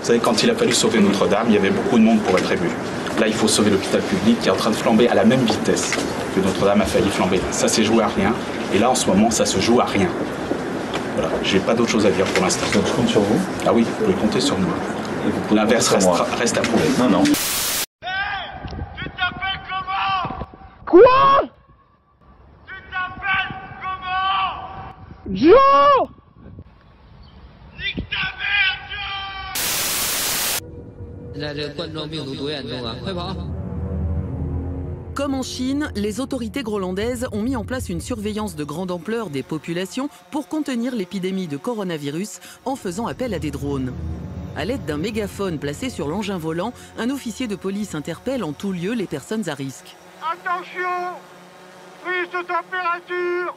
Vous savez, quand il a fallu sauver Notre-Dame, il y avait beaucoup de monde pour être ému. Là, il faut sauver l'hôpital public qui est en train de flamber à la même vitesse que Notre-Dame a failli flamber. Ça s'est joué à rien. Et là, en ce moment, ça se joue à rien. Voilà, j'ai pas d'autre chose à dire pour l'instant. Donc je compte sur vous. Ah oui, vous pouvez compter sur moi. L'inverse reste à prouver. Non, non. Tu t'appelles comment? Quoi? Tu t'appelles comment? Joe! Nique ta mère, Joe! 现在这冠状病毒多严重啊！快跑！ Comme en Chine, les autorités groenlandaises ont mis en place une surveillance de grande ampleur des populations pour contenir l'épidémie de coronavirus en faisant appel à des drones. À l'aide d'un mégaphone placé sur l'engin volant, un officier de police interpelle en tout lieu les personnes à risque. Attention! Prise de température!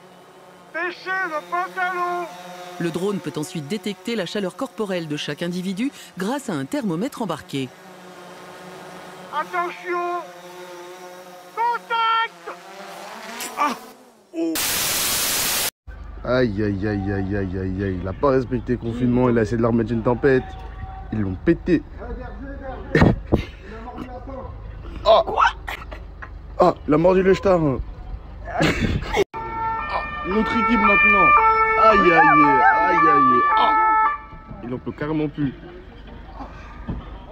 Baissez le pantalon! Le drone peut ensuite détecter la chaleur corporelle de chaque individu grâce à un thermomètre embarqué. Attention! Contact! Aïe aïe aïe aïe aïe aïe aïe, il a pas respecté le confinement, il a essayé de leur mettre une tempête. Ils l'ont pété. Oh. Quoi? Ah, il a mordu le star. Ah, notre équipe maintenant. Aïe aïe aïe aïe. Ah. Il en peut carrément plus.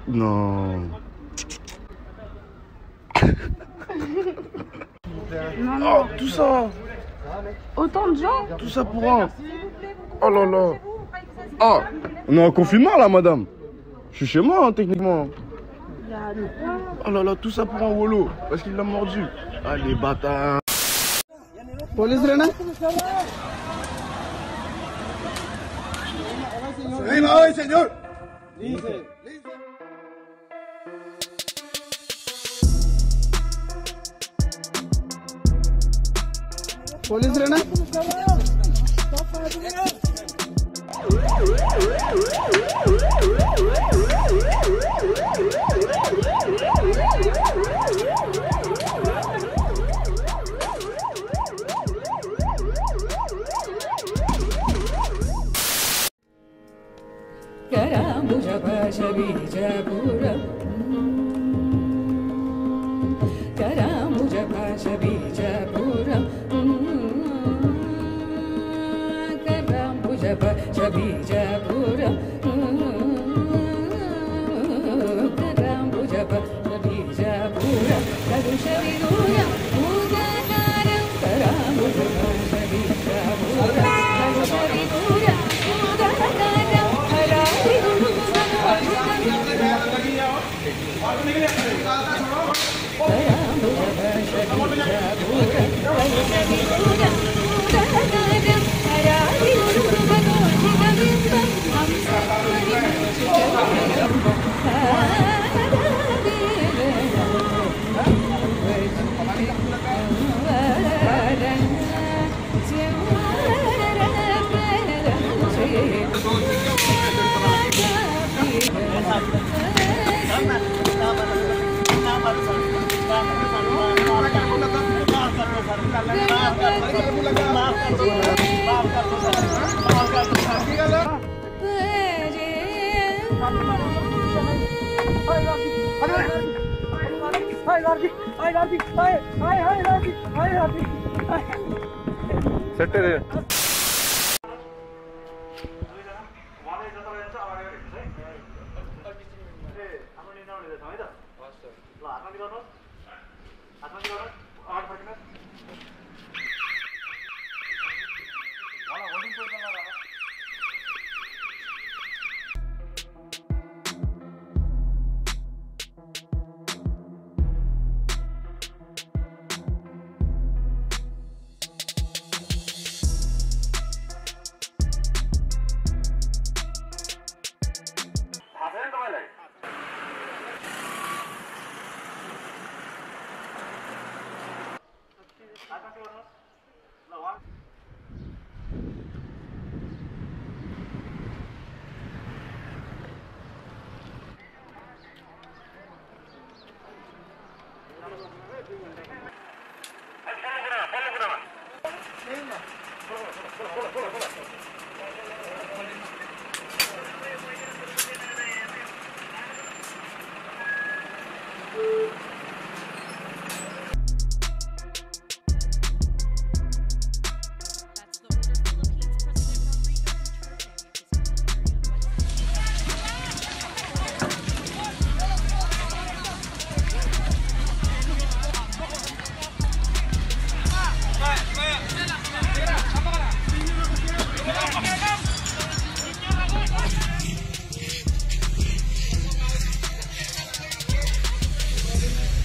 Non. Non, non. Oh, tout ça. Autant de gens? Tout ça pour un. Oh là là. Ah, on est en confinement là, madame. Je suis chez moi, hein, techniquement. Oh là là, tout ça pour un wolo. Parce qu'il l'a mordu. Ah, les bâtards. Police Rena? ¡Arriba hoy, señor! Police Rena?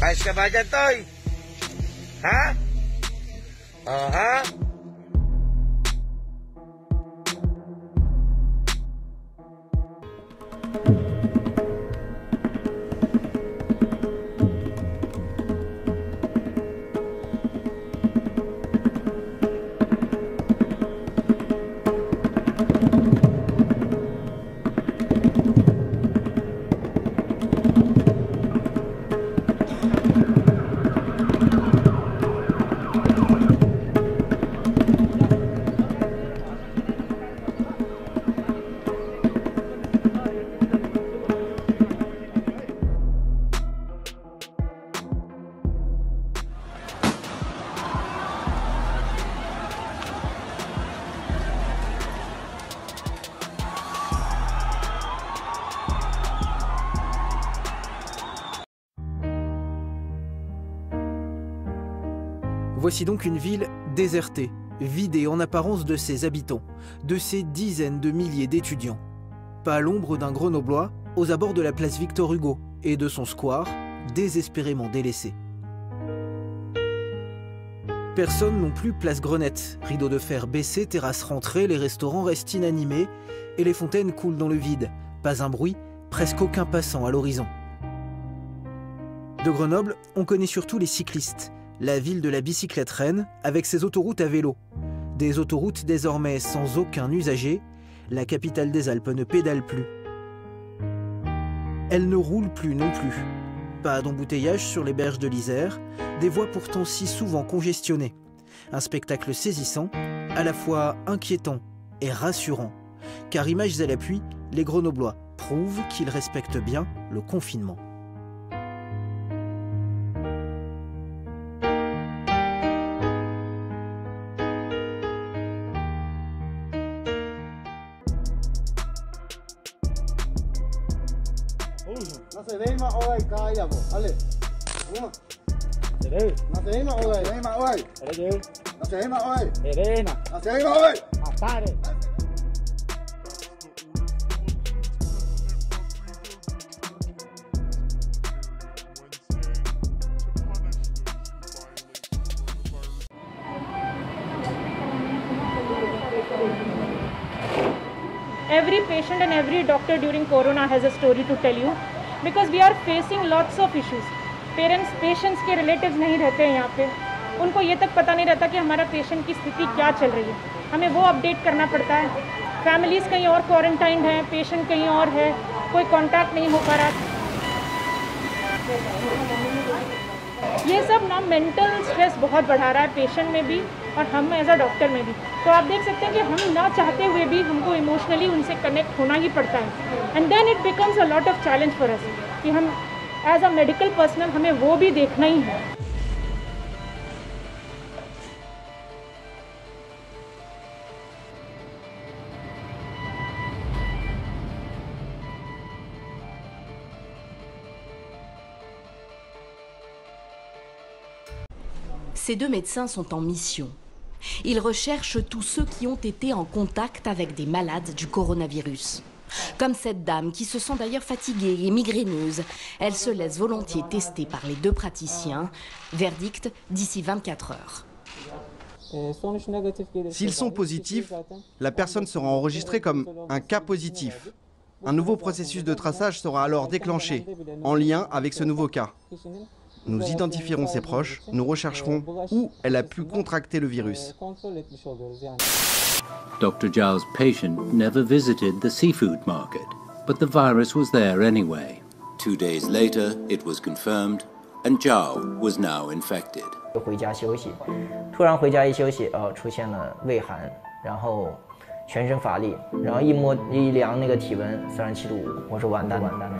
Vais ke badan tôi? Hả? Hả? Voici donc une ville désertée, vidée en apparence de ses habitants, de ses dizaines de milliers d'étudiants. Pas l'ombre d'un Grenoblois aux abords de la place Victor Hugo et de son square, désespérément délaissé. Personne non plus place Grenette, rideau de fer baissé, terrasse rentrée, les restaurants restent inanimés et les fontaines coulent dans le vide. Pas un bruit, presque aucun passant à l'horizon. De Grenoble, on connaît surtout les cyclistes. La ville de la bicyclette reine, avec ses autoroutes à vélo. Des autoroutes désormais sans aucun usager, la capitale des Alpes ne pédale plus. Elle ne roule plus non plus. Pas d'embouteillage sur les berges de l'Isère, des voies pourtant si souvent congestionnées. Un spectacle saisissant, à la fois inquiétant et rassurant. Car images à l'appui, les Grenoblois prouvent qu'ils respectent bien le confinement. Nó sẽ đến mà ôi coi à bộ, allez, đúng không? Sẽ đi. Nó sẽ đến mà ôi, đến mà ôi. Sẽ đi. Nó sẽ đến mà ôi. Sẽ đi mà. Nó sẽ đến mà ôi. Ta đi. Every patient and every doctor during Corona has a story to tell you because we are facing lots of issues. Patients के relatives नहीं रहते हैं यहाँ पे, उनको ये तक पता नहीं रहता कि हमारा पेशेंट की स्थिति क्या चल रही है, हमें वो अपडेट करना पड़ता है. फैमिलीज़ कहीं और क्वारंटाइन है, पेशेंट कहीं और है, कोई कांटेक्ट नहीं हो पा रहा. ये सब ना मेंटल स्ट्रेस बहुत बढ़ा रहा है पेशेंट में भी और हम एज अ डॉक्टर में भी. तो आप देख सकते हैं कि हम ना चाहते हुए भी हमको इमोशनली उनसे कनेक्ट होना ही पड़ता है. And then it becomes a lot of challenge for us कि हम एज अ मेडिकल पर्सनल हमें वो भी देखना ही है. Ces deux médecins sont en mission. Ils recherchent tous ceux qui ont été en contact avec des malades du coronavirus. Comme cette dame qui se sent d'ailleurs fatiguée et migraineuse. Elle se laisse volontiers tester par les deux praticiens. Verdict d'ici 24 heures. S'ils sont positifs, la personne sera enregistrée comme un cas positif. Un nouveau processus de traçage sera alors déclenché, en lien avec ce nouveau cas. Nous identifierons ses proches, nous rechercherons où elle a pu contracter le virus. Dr. Zhao's patient never visited the seafood market, but the virus was there anyway. 2 days later, it was confirmed, and Zhao was now infected. 回家休息，突然回家一休息，出现了畏寒，然后全身乏力，然后一量那个体温37.5度，我说完蛋了。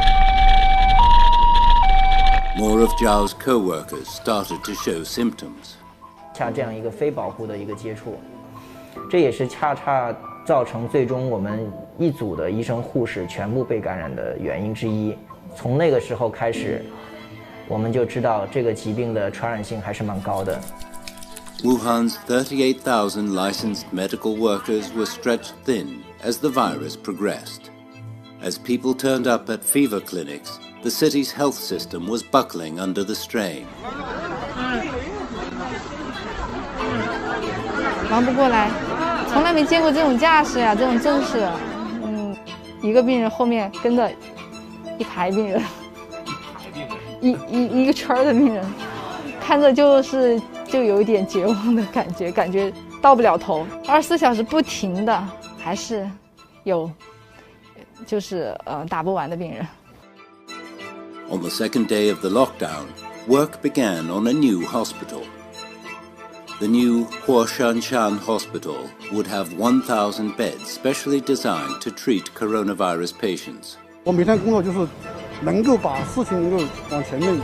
More of Zhao's co-workers started to show symptoms. 恰这样一个非保护的一个接触，这也是恰造成最终我们一组的医生护士全部被感染的原因之一。从那个时候开始，我们就知道这个疾病的传染性还是蛮高的。 Wuhan's 38,000 licensed medical workers were stretched thin as the virus progressed. As people turned up at fever clinics, the city's health system was buckling under the strain. 忙不过来，从来没见过这种架势呀，这种阵势。一个病人后面跟着一排病人，一个圈的病人，看着就有一点绝望的感觉，感觉到不了头。24小时不停的，还是有，就是打不完的病人。On the second day of the lockdown, work began on a new hospital. The new Huashanshan Hospital would have 1,000 beds specially designed to treat coronavirus patients. 我每天工作就是能够把事情能够往前面，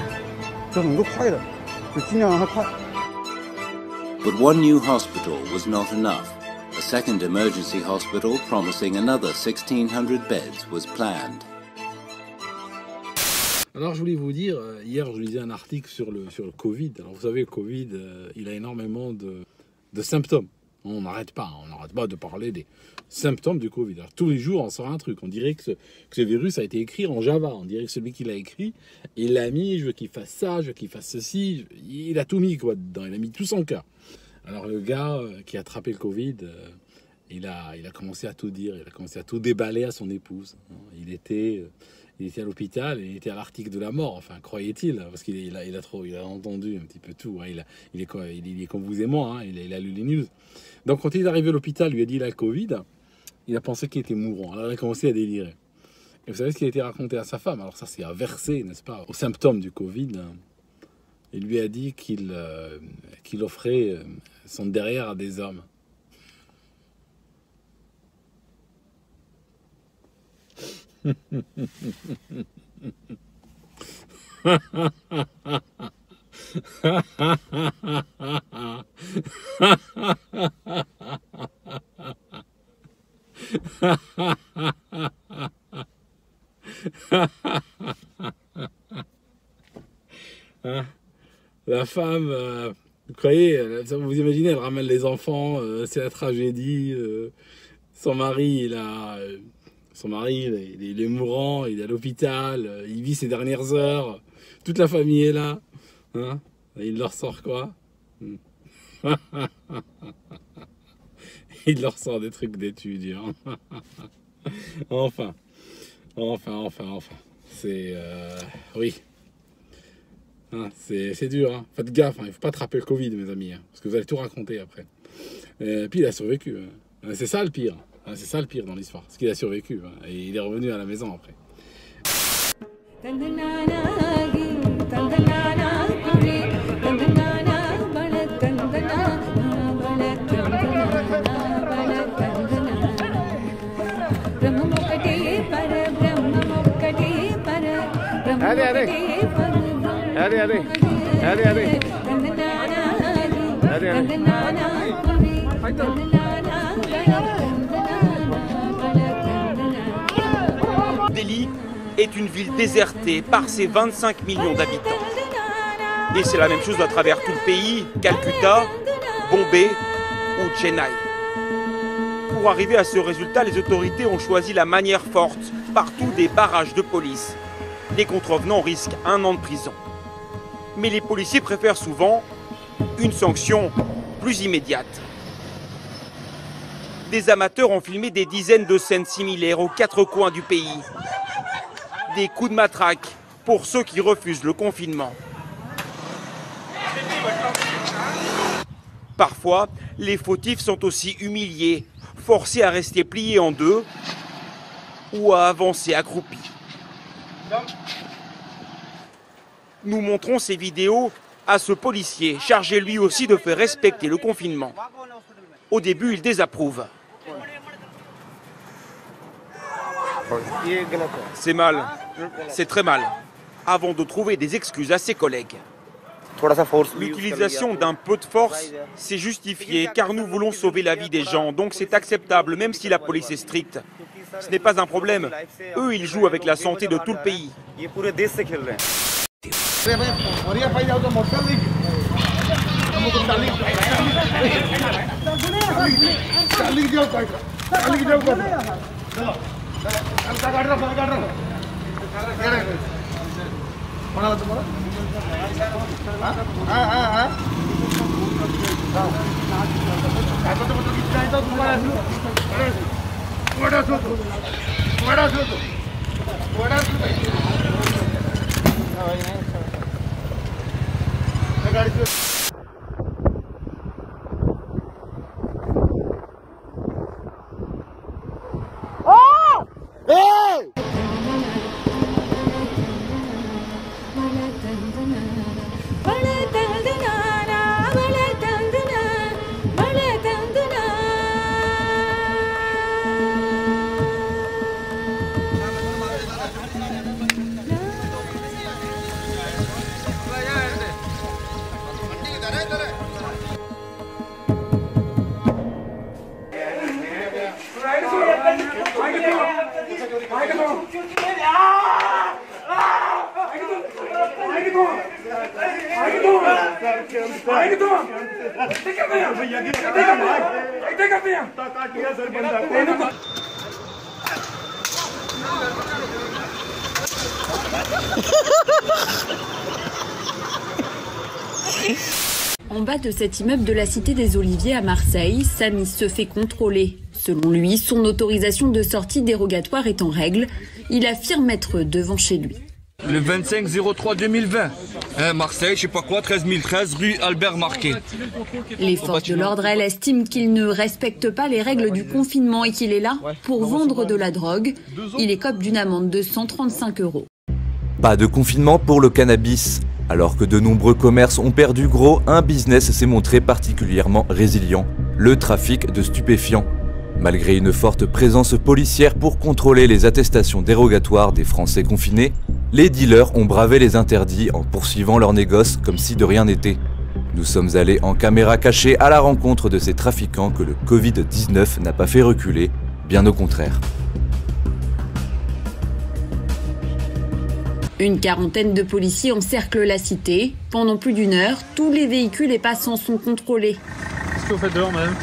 就能够快的，就尽量让它快。But one new hospital was not enough. A second emergency hospital promising another 1,600 beds was planned. Alors je voulais vous dire, hier je lisais un article sur le Covid. Alors vous savez, le Covid, il a énormément de symptômes. On n'arrête pas de parler des symptômes du Covid. Alors tous les jours on sort un truc, on dirait que ce virus a été écrit en Java. On dirait que celui qui l'a écrit, il l'a mis, je veux qu'il fasse ça, je veux qu'il fasse ceci. Il a tout mis quoi dedans, il a mis tout son cœur. Alors le gars qui a attrapé le Covid, il a commencé à tout dire, il a commencé à tout déballer à son épouse. Il était à l'hôpital, il était à l'article de la mort, enfin, croyait-il, parce qu'il a entendu un petit peu tout. Hein, il est comme vous et moi, hein, il a lu les news. Donc, quand il est arrivé à l'hôpital, lui a dit il a le Covid, il a pensé qu'il était mourant. Alors, il a commencé à délirer. Et vous savez ce qui a été raconté à sa femme? Alors, ça, c'est inversé, n'est-ce pas, aux symptômes du Covid. Il lui a dit qu'il offrait son derrière à des hommes. La femme, vous croyez, vous imaginez, elle ramène les enfants, c'est la tragédie. Son mari, il est mourant, il est à l'hôpital, il vit ses dernières heures, toute la famille est là. Hein, il leur sort quoi? Il leur sort des trucs d'étudiants. Enfin. C'est... oui. Hein, c'est dur. Hein. Faites gaffe, hein. Il ne faut pas attraper le Covid, mes amis. Hein, parce que vous allez tout raconter après. Et puis il a survécu. Hein. C'est ça le pire. Hein, c'est ça le pire dans l'histoire. Parce qu'il a survécu. Hein, et il est revenu à la maison après. Delhi est une ville désertée par ses 25 millions d'habitants. Et c'est la même chose à travers tout le pays, Calcutta, Bombay ou Chennai. Pour arriver à ce résultat, les autorités ont choisi la manière forte, partout des barrages de police. Les contrevenants risquent 1 an de prison. Mais les policiers préfèrent souvent une sanction plus immédiate. Des amateurs ont filmé des dizaines de scènes similaires aux 4 coins du pays. Des coups de matraque pour ceux qui refusent le confinement. Parfois, les fautifs sont aussi humiliés, forcés à rester pliés en deux ou à avancer accroupis. Nous montrons ces vidéos à ce policier, chargé lui aussi de faire respecter le confinement. Au début, il désapprouve. C'est mal, c'est très mal, avant de trouver des excuses à ses collègues. L'utilisation d'un peu de force, c'est justifié car nous voulons sauver la vie des gens, donc c'est acceptable même si la police est stricte. Ce n'est pas un problème, eux ils jouent avec la santé de tout le pays. En bas de cet immeuble de la Cité des Oliviers à Marseille, Samy se fait contrôler. Selon lui, son autorisation de sortie dérogatoire est en règle. Il affirme être devant chez lui. Le 25-03-2020, Marseille, je sais pas quoi, 13013 rue Albert Marquet. Les forces de l'ordre, elles, estiment qu'il ne respecte pas les règles du confinement et qu'il est là pour vendre de la drogue. Il écope d'une amende de 135 €. Pas de confinement pour le cannabis. Alors que de nombreux commerces ont perdu gros, un business s'est montré particulièrement résilient, le trafic de stupéfiants. Malgré une forte présence policière pour contrôler les attestations dérogatoires des Français confinés, les dealers ont bravé les interdits en poursuivant leurs négoces comme si de rien n'était. Nous sommes allés en caméra cachée à la rencontre de ces trafiquants que le Covid-19 n'a pas fait reculer, bien au contraire. Une quarantaine de policiers encerclent la cité. Pendant plus d'1 heure, tous les véhicules et passants sont contrôlés. Qu'est-ce que vous faites dehors, madame ?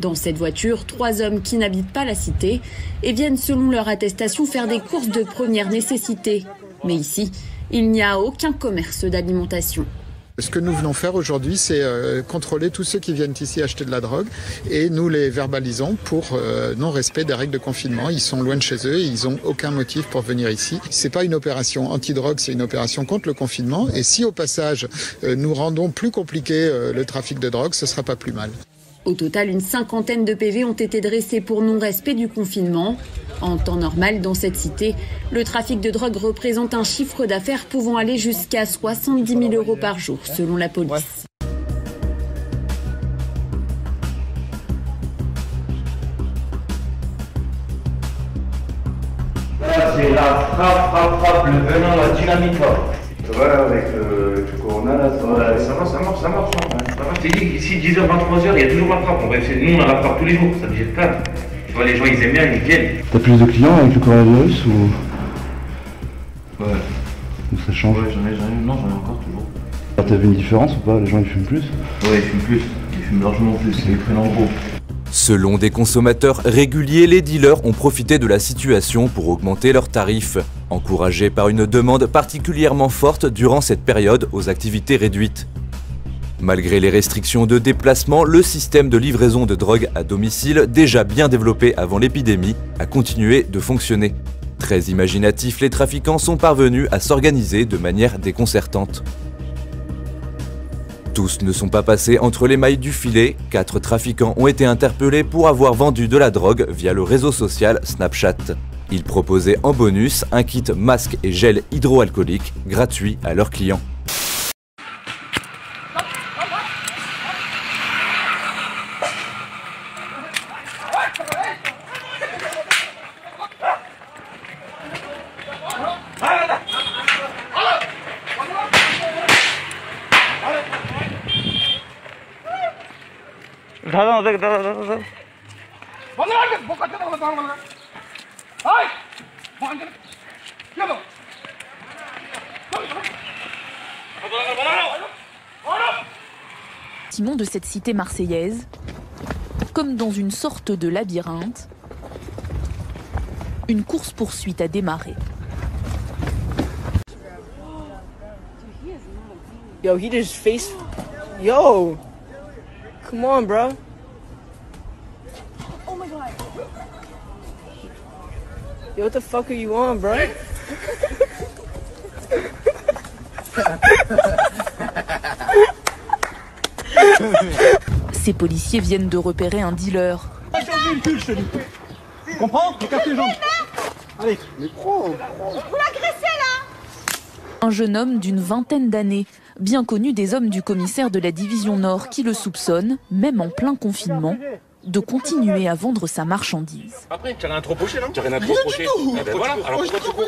Dans cette voiture, 3 hommes qui n'habitent pas la cité et viennent selon leur attestation faire des courses de première nécessité. Mais ici, il n'y a aucun commerce d'alimentation. Ce que nous venons faire aujourd'hui, c'est contrôler tous ceux qui viennent ici acheter de la drogue et nous les verbalisons pour non-respect des règles de confinement. Ils sont loin de chez eux, ils n'ont aucun motif pour venir ici. C'est pas une opération anti-drogue, c'est une opération contre le confinement. Et si au passage, nous rendons plus compliqué le trafic de drogue, ce sera pas plus mal. Au total, une 50aine de PV ont été dressés pour non-respect du confinement. En temps normal, dans cette cité, le trafic de drogue représente un chiffre d'affaires pouvant aller jusqu'à 70 000 € par jour, selon la police. Là, c'est la frappe, le venin, la dynamite. Voilà, avec le Corona, là, ça marche. Je t'ai dit qu'ici, 10h, 23h, il y a toujours la frappe. Nous, on a la frappe tous les jours, ça me jette pas. Tu vois, les gens, ils aiment bien, ils viennent. T'as plus de clients avec le coronavirus ou... Ouais. Ou ça change? Ouais, j'en ai encore toujours. T'as vu une différence ou pas? Les gens, ils fument plus? Ouais, ils fument plus. Ils fument largement plus, ils prennent en gros. Selon des consommateurs réguliers, les dealers ont profité de la situation pour augmenter leurs tarifs, encouragés par une demande particulièrement forte durant cette période aux activités réduites. Malgré les restrictions de déplacement, le système de livraison de drogue à domicile, déjà bien développé avant l'épidémie, a continué de fonctionner. Très imaginatifs, les trafiquants sont parvenus à s'organiser de manière déconcertante. Tous ne sont pas passés entre les mailles du filet. 4 trafiquants ont été interpellés pour avoir vendu de la drogue via le réseau social Snapchat. Ils proposaient en bonus un kit masque et gel hydroalcoolique gratuit à leurs clients. Bâtiment de cette cité marseillaise, comme dans une sorte de labyrinthe, Une course-poursuite a démarré. Yo, he just face... Yo! Come on, bro. Oh my god. Yo, what the fuck are you on, bro? Ces policiers viennent de repérer un dealer. Comprends? Écarte les jambes. Allez, mais prends. Vous l'agressez là? Un jeune homme d'une vingtaine d'années, bien connu des hommes du commissaire de la division Nord qui le soupçonnent, même en plein confinement, de continuer à vendre sa marchandise. Après, tu n'as rien à te reprocher, non? Tu n'as rien à te reprocher. Eh ben voilà, alors pourquoi tu cours?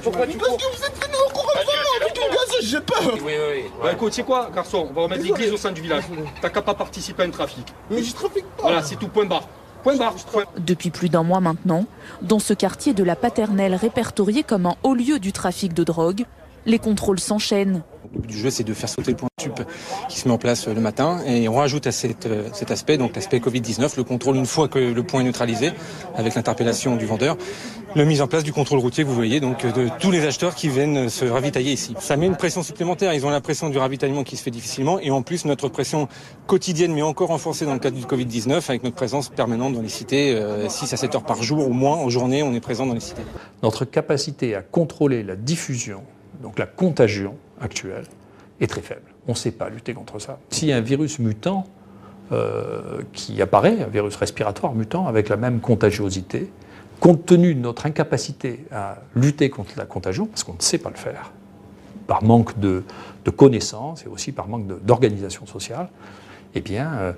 Pourquoi tu cours? Parce que vous êtes venu en courant avec une gazeuse, j'ai peur. Oui. Bah écoute, c'est quoi, garçon? On va remettre l'église au sein du village. T'as qu'à pas participer à un trafic. Mais je trafique pas. Voilà, c'est tout, point barre. Point barre. Depuis plus d'un mois maintenant, dans ce quartier de la Paternelle répertorié comme un haut lieu du trafic de drogue, les contrôles s'enchaînent. Le but du jeu, c'est de faire sauter le point de sup qui se met en place le matin. Et on rajoute à cet aspect, donc l'aspect Covid-19, le contrôle une fois que le point est neutralisé, avec l'interpellation du vendeur, la mise en place du contrôle routier, vous voyez, donc de tous les acheteurs qui viennent se ravitailler ici. Ça met une pression supplémentaire. Ils ont la pression du ravitaillement qui se fait difficilement. Et en plus, notre pression quotidienne, mais encore renforcée dans le cadre du Covid-19, avec notre présence permanente dans les cités, 6 à 7 heures par jour, au moins, en journée, on est présent dans les cités. Notre capacité à contrôler la diffusion, donc la contagion actuelle, est très faible. On ne sait pas lutter contre ça. S'il y a un virus mutant qui apparaît, un virus respiratoire mutant avec la même contagiosité, compte tenu de notre incapacité à lutter contre la contagion, parce qu'on ne sait pas le faire, par manque de connaissances et aussi par manque d'organisation sociale, eh bien,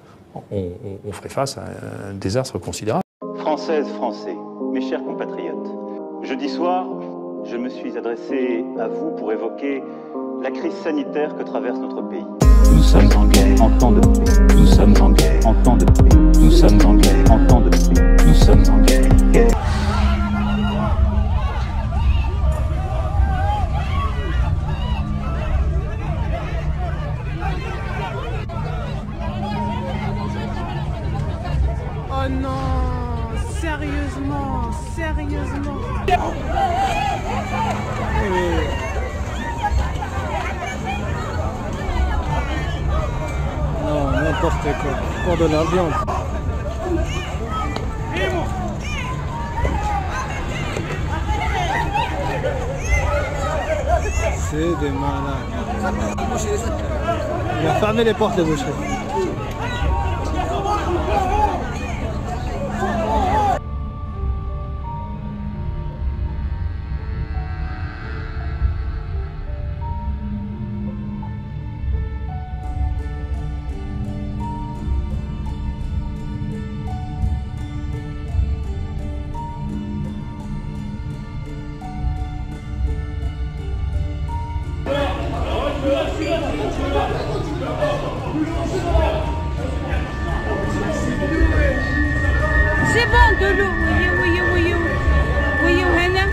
on ferait face à un désastre considérable. Françaises, Français, mes chers compatriotes, jeudi soir, je me suis adressé à vous pour évoquer la crise sanitaire que traverse notre pays. Nous sommes en guerre en temps de paix. Nous sommes en guerre en temps de paix. Nous sommes en guerre en temps de paix. Nous sommes en guerre. Oh non, sérieusement. Non, n'importe quoi. Pour de la viande. C'est des malades. Il a fermé les portes, les boucheries. C'est bon, de l'eau. Oui, Hannah.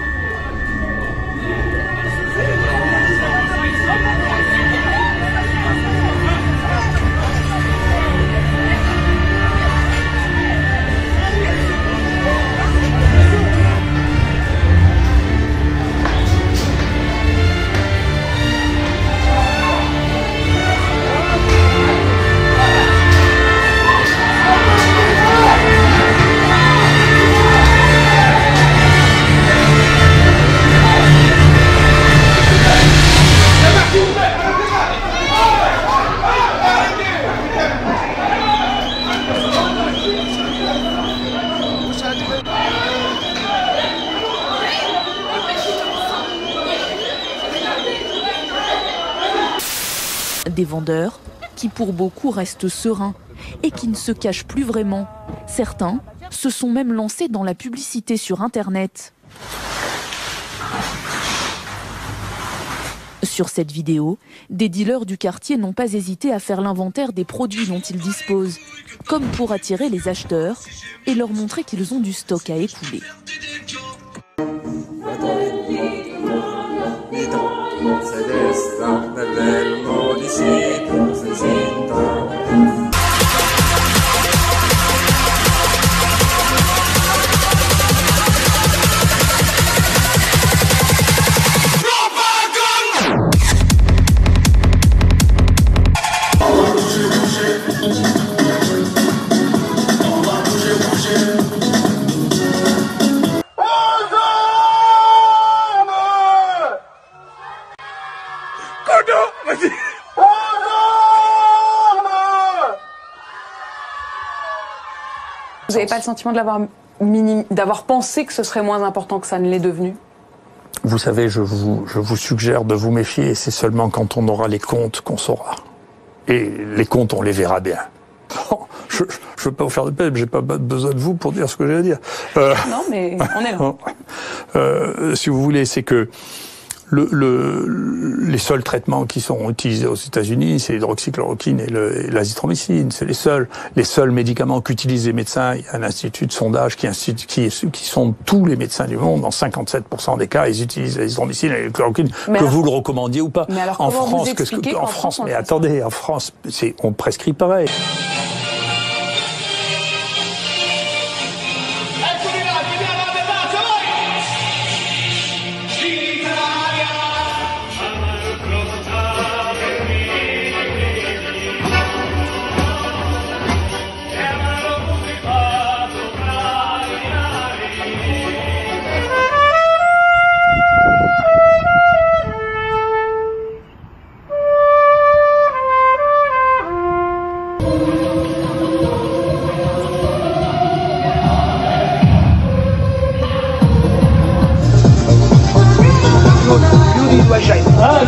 Des vendeurs qui pour beaucoup restent sereins et qui ne se cachent plus vraiment. Certains se sont même lancés dans la publicité sur Internet. Sur cette vidéo, des dealers du quartier n'ont pas hésité à faire l'inventaire des produits dont ils disposent, comme pour attirer les acheteurs et leur montrer qu'ils ont du stock à écouler. Vous n'avez pas le sentiment d'avoir pensé que ce serait moins important que ça ne l'est devenu? Vous savez, je vous suggère de vous méfier, c'est seulement quand on aura les comptes qu'on saura. Et les comptes, on les verra bien. Bon, je ne veux pas vous faire de peine, j'ai pas besoin de vous pour dire ce que j'ai à dire. Non, mais on est là. Si vous voulez, c'est que les seuls traitements qui sont utilisés aux États-Unis, c'est l'hydroxychloroquine et l'azithromycine. C'est les seuls médicaments qu'utilisent les médecins. Il y a un institut de sondage qui sonde tous les médecins du monde. Dans 57% des cas, ils utilisent l'azithromycine et la chloroquine, que vous le recommandiez ou pas. Mais alors, en France, mais attendez, en France, on prescrit pareil.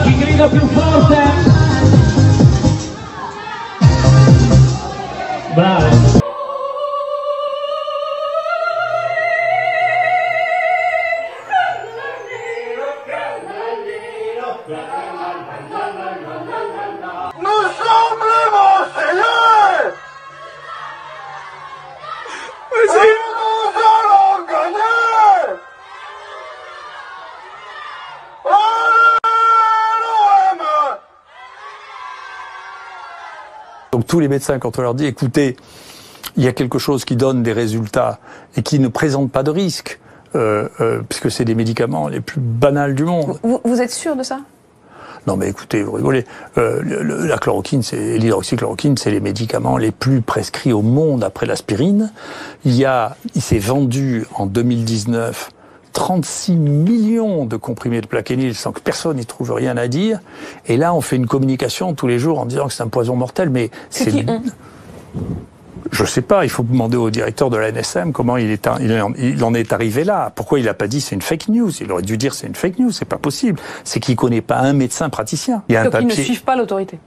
Chi grida più forte? Bravo. Nous sommes les Marseillais! Et nous allons gagner! Donc tous les médecins, quand on leur dit, écoutez, il y a quelque chose qui donne des résultats et qui ne présente pas de risque, puisque c'est des médicaments les plus banals du monde. Vous êtes sûr de ça? Non mais écoutez, vous rigolez. La chloroquine et l'hydroxychloroquine, c'est les médicaments les plus prescrits au monde après l'aspirine. Il s'est vendu en 2019 36 millions de comprimés de Plaquenil sans que personne n'y trouve rien à dire. Et là, on fait une communication tous les jours en disant que c'est un poison mortel. Mais c'est qui on? Je sais pas, il faut demander au directeur de la NSM comment il en est arrivé là. Pourquoi il a pas dit c'est une fake news? Il aurait dû dire c'est une fake news, c'est pas possible. C'est qu'il connaît pas un médecin praticien. Il y a un Donc papier... ils ne suivent pas l'autorité.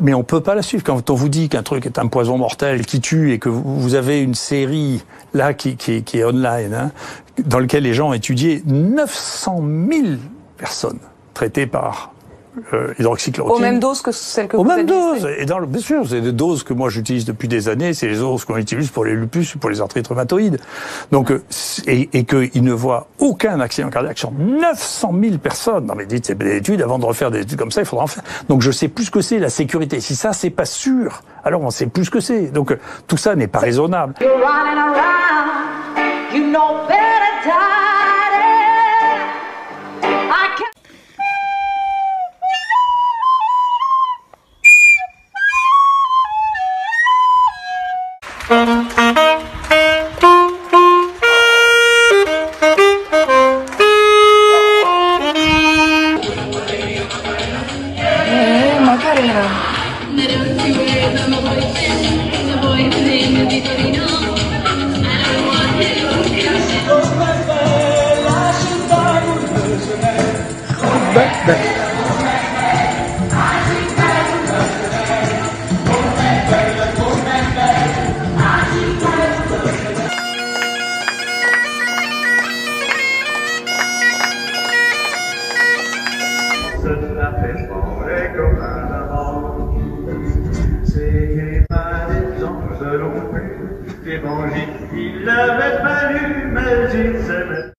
Mais on peut pas la suivre. Quand on vous dit qu'un truc est un poison mortel qui tue et que vous avez une série là qui est online, hein, dans lequel les gens ont étudié 900 000 personnes traitées par hydroxychloroquine. Aux mêmes doses que celles que vous avez Aux mêmes doses. Et bien sûr, c'est des doses que moi j'utilise depuis des années. C'est les doses qu'on utilise pour les lupus ou pour les arthrites rhumatoïdes. Donc, et qu'ils ne voient aucun accident cardiaque sur 900 000 personnes. Non mais dites, c'est des études. Avant de refaire des études comme ça, il faudra en faire. Donc je sais plus ce que c'est la sécurité. Si ça, c'est pas sûr, alors on sait plus ce que c'est. Donc tout ça n'est pas raisonnable. Il l'avait fallu, mais il s'aimait.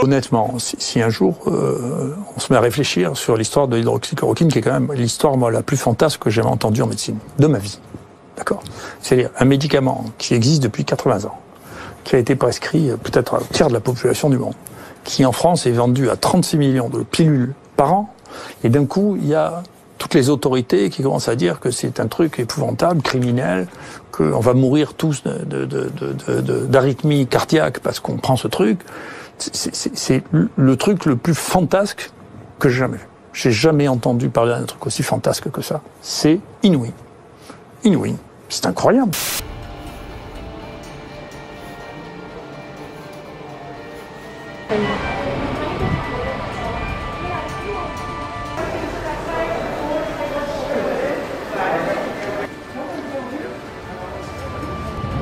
Honnêtement, si un jour on se met à réfléchir sur l'histoire de l'hydroxychloroquine, qui est quand même l'histoire moi la plus fantasque que j'ai jamais entendue en médecine de ma vie, d'accord. C'est-à-dire un médicament qui existe depuis 80 ans, qui a été prescrit peut-être à un tiers de la population du monde, qui en France est vendu à 36 millions de pilules par an, et d'un coup il y a toutes les autorités qui commencent à dire que c'est un truc épouvantable, criminel, qu'on va mourir tous d'arythmie cardiaque parce qu'on prend ce truc. C'est le truc le plus fantasque que j'ai jamais vu. J'ai jamais entendu parler d'un truc aussi fantasque que ça. C'est inouï. Inouï. C'est incroyable.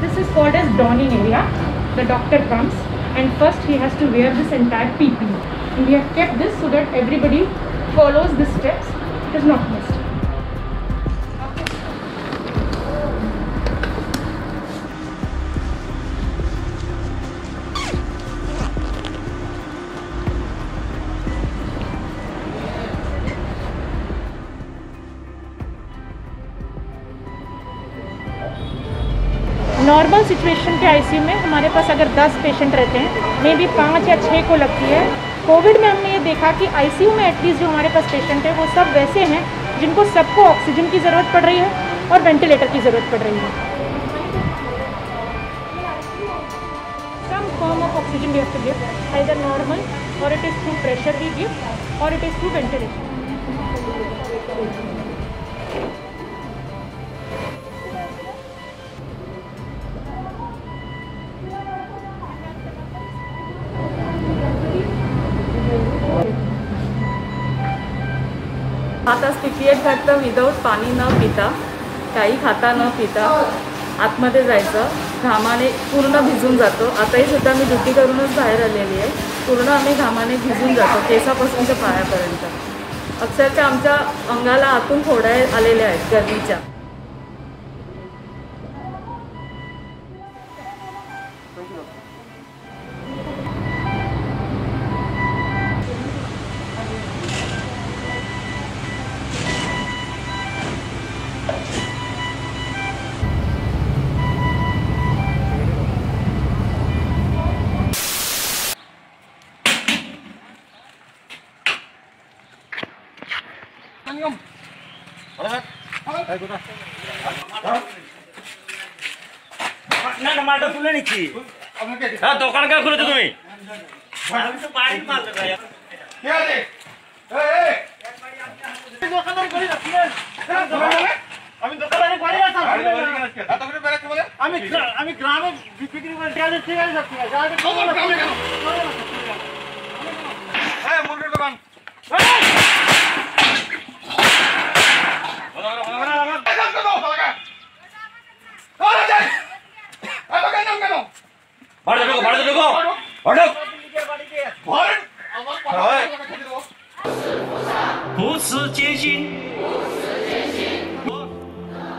This is called as dawning area. The doctor comes and first he has to wear this entire PPE. And we have kept this so that everybody follows the steps. It is not missed. Normal situation के आईसीयू में हमारे पास अगर 10 पेशेंट रहते हैं, may be 5 या 6 को लगती है। कोविड में हमने ये देखा कि आईसीयू में एटलीस्ट जो हमारे पास पेशेंट है वो सब वैसे हैं जिनको सबको ऑक्सीजन की ज़रूरत पड़ रही है और वेंटिलेटर की ज़रूरत पड़ रही है। Some form of oxygen we have to give, either normal or it is through pressure we give or it is through ventilation. आता स्टिपिएट घातलं विदाऊट पाणी न पिता, काही खाता न पिता आतमध्ये जायचं, घामाने पूर्ण भिजून जातो। आताही सुद्धा मी ड्युटी करूनच बाहेर आलेली आहे, पूर्ण आम्ही घामाने भिजून जातो केसापासून ते पायापर्यंत। अक्षरशः आमच्या अंगाला आतून फोड्या आलेल्या आहेत गर्मीच्या। না মালটা তুলে নিচ্ছি। হ্যাঁ দোকান কার খুলেছো তুমি? আমি তো বাড়ির মাল দেখাই। কি আছে? এই দোকানদারি করি না কি? আমি দোকানদারি করি না স্যার। এত করে বেরাতে বলে? আমি গ্রামে বিক্রি করে ঠিক আছে ঠিক আছে সব ঠিক আছে। আরে খবর গ্রামে কেন? হ্যাঁ মুরগির দোকান।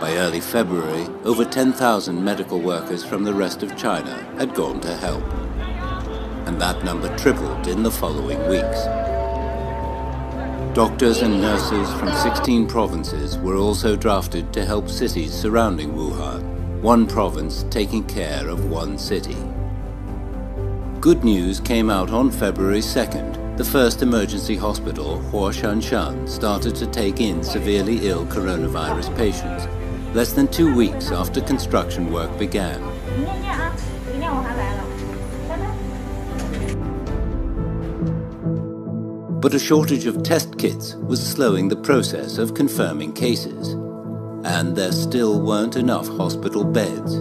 By early February, over 10,000 medical workers from the rest of China had gone to help, and that number tripled in the following weeks. Doctors and nurses from 16 provinces were also drafted to help cities surrounding Wuhan, one province taking care of one city. Good news came out on February 2nd. The first emergency hospital, Huashanshan, started to take in severely ill coronavirus patients, less than 2 weeks after construction work began. But a shortage of test kits was slowing the process of confirming cases, and there still weren't enough hospital beds.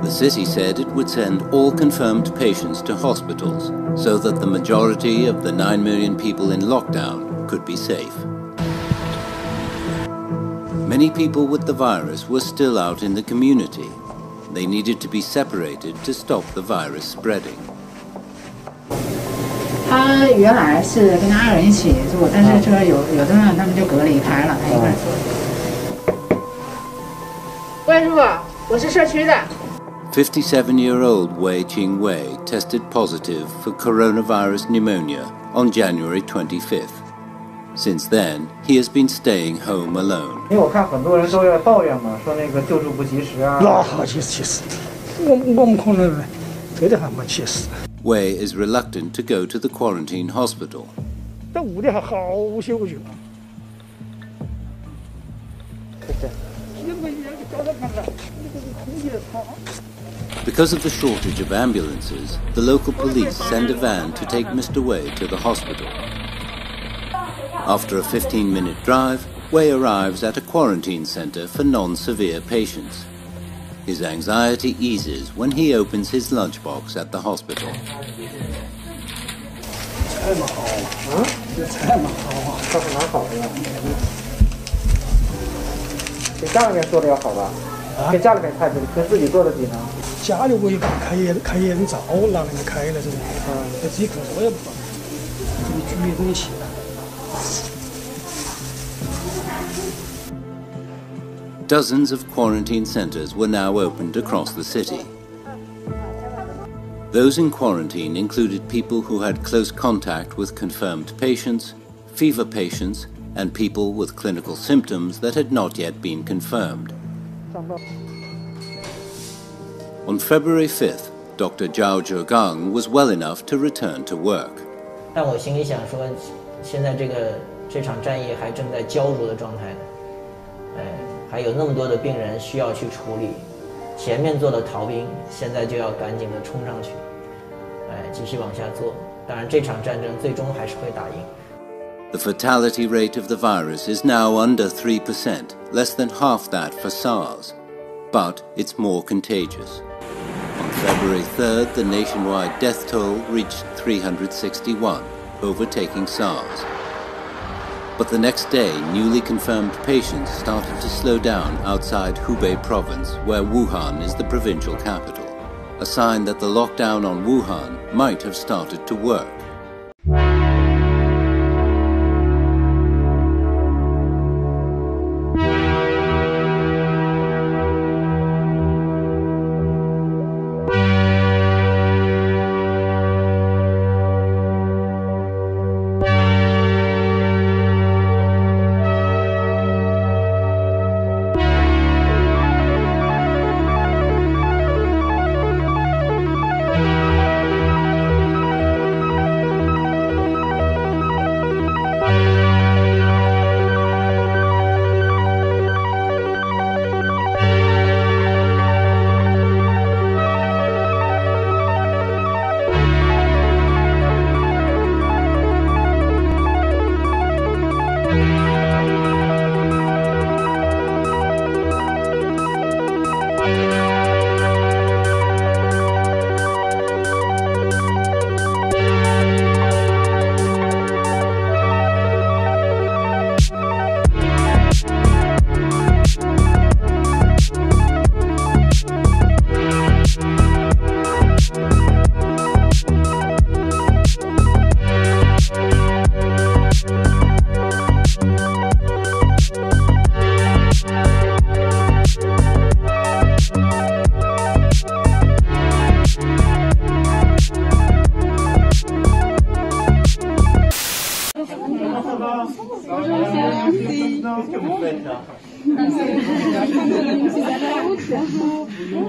The city said it would send all confirmed patients to hospitals so that the majority of the 9 million people in lockdown could be safe. Many people with the virus were still out in the community. They needed to be separated to stop the virus spreading. 他原来是跟他爱人一起住，但是说有的人他们就隔离开了，他一个人住。喂，师傅，我是社区的。57-year-old Wei Qingwei tested positive for coronavirus pneumonia on January 25th. Since then, he has been staying home alone. 因为我看很多人都在抱怨嘛，说那个救助不及时啊。那好气死！我们可能真的还没气死。 Wei is reluctant to go to the quarantine hospital. 这屋里还好休息嘛。 Because of the shortage of ambulances, the local police send a van to take Mr. Wei to the hospital. After a 15-minute drive, Wei arrives at a quarantine center for non-severe patients. His anxiety eases when he opens his lunchbox at the hospital. 菜嘛好啊，这菜嘛好啊，这是哪好的呀？比家里面做的要好吧？跟家里面菜比，跟自己做的比呢？家里我一般开烟灶，拿那个开了这种，自己可做也不好，这个煮的东西。 Dozens of quarantine centers were now opened across the city. Those in quarantine included people who had close contact with confirmed patients, fever patients, and people with clinical symptoms that had not yet been confirmed. On February 5th, Dr. Zhao Zhegang was well enough to return to work. 但我心里想说，现在这场战役还正在焦灼的状态呢，还有那么多的病人需要去处理，前面做的逃兵，现在就要赶紧的冲上去，继续往下做。当然，这场战争最终还是会打赢。 The fatality rate of the virus is now under 3%, less than half that for SARS, but it's more contagious. On February 3rd, the nationwide death toll reached 361, overtaking SARS. But the next day, newly confirmed patients started to slow down outside Hubei province, where Wuhan is the provincial capital, a sign that the lockdown on Wuhan might have started to work.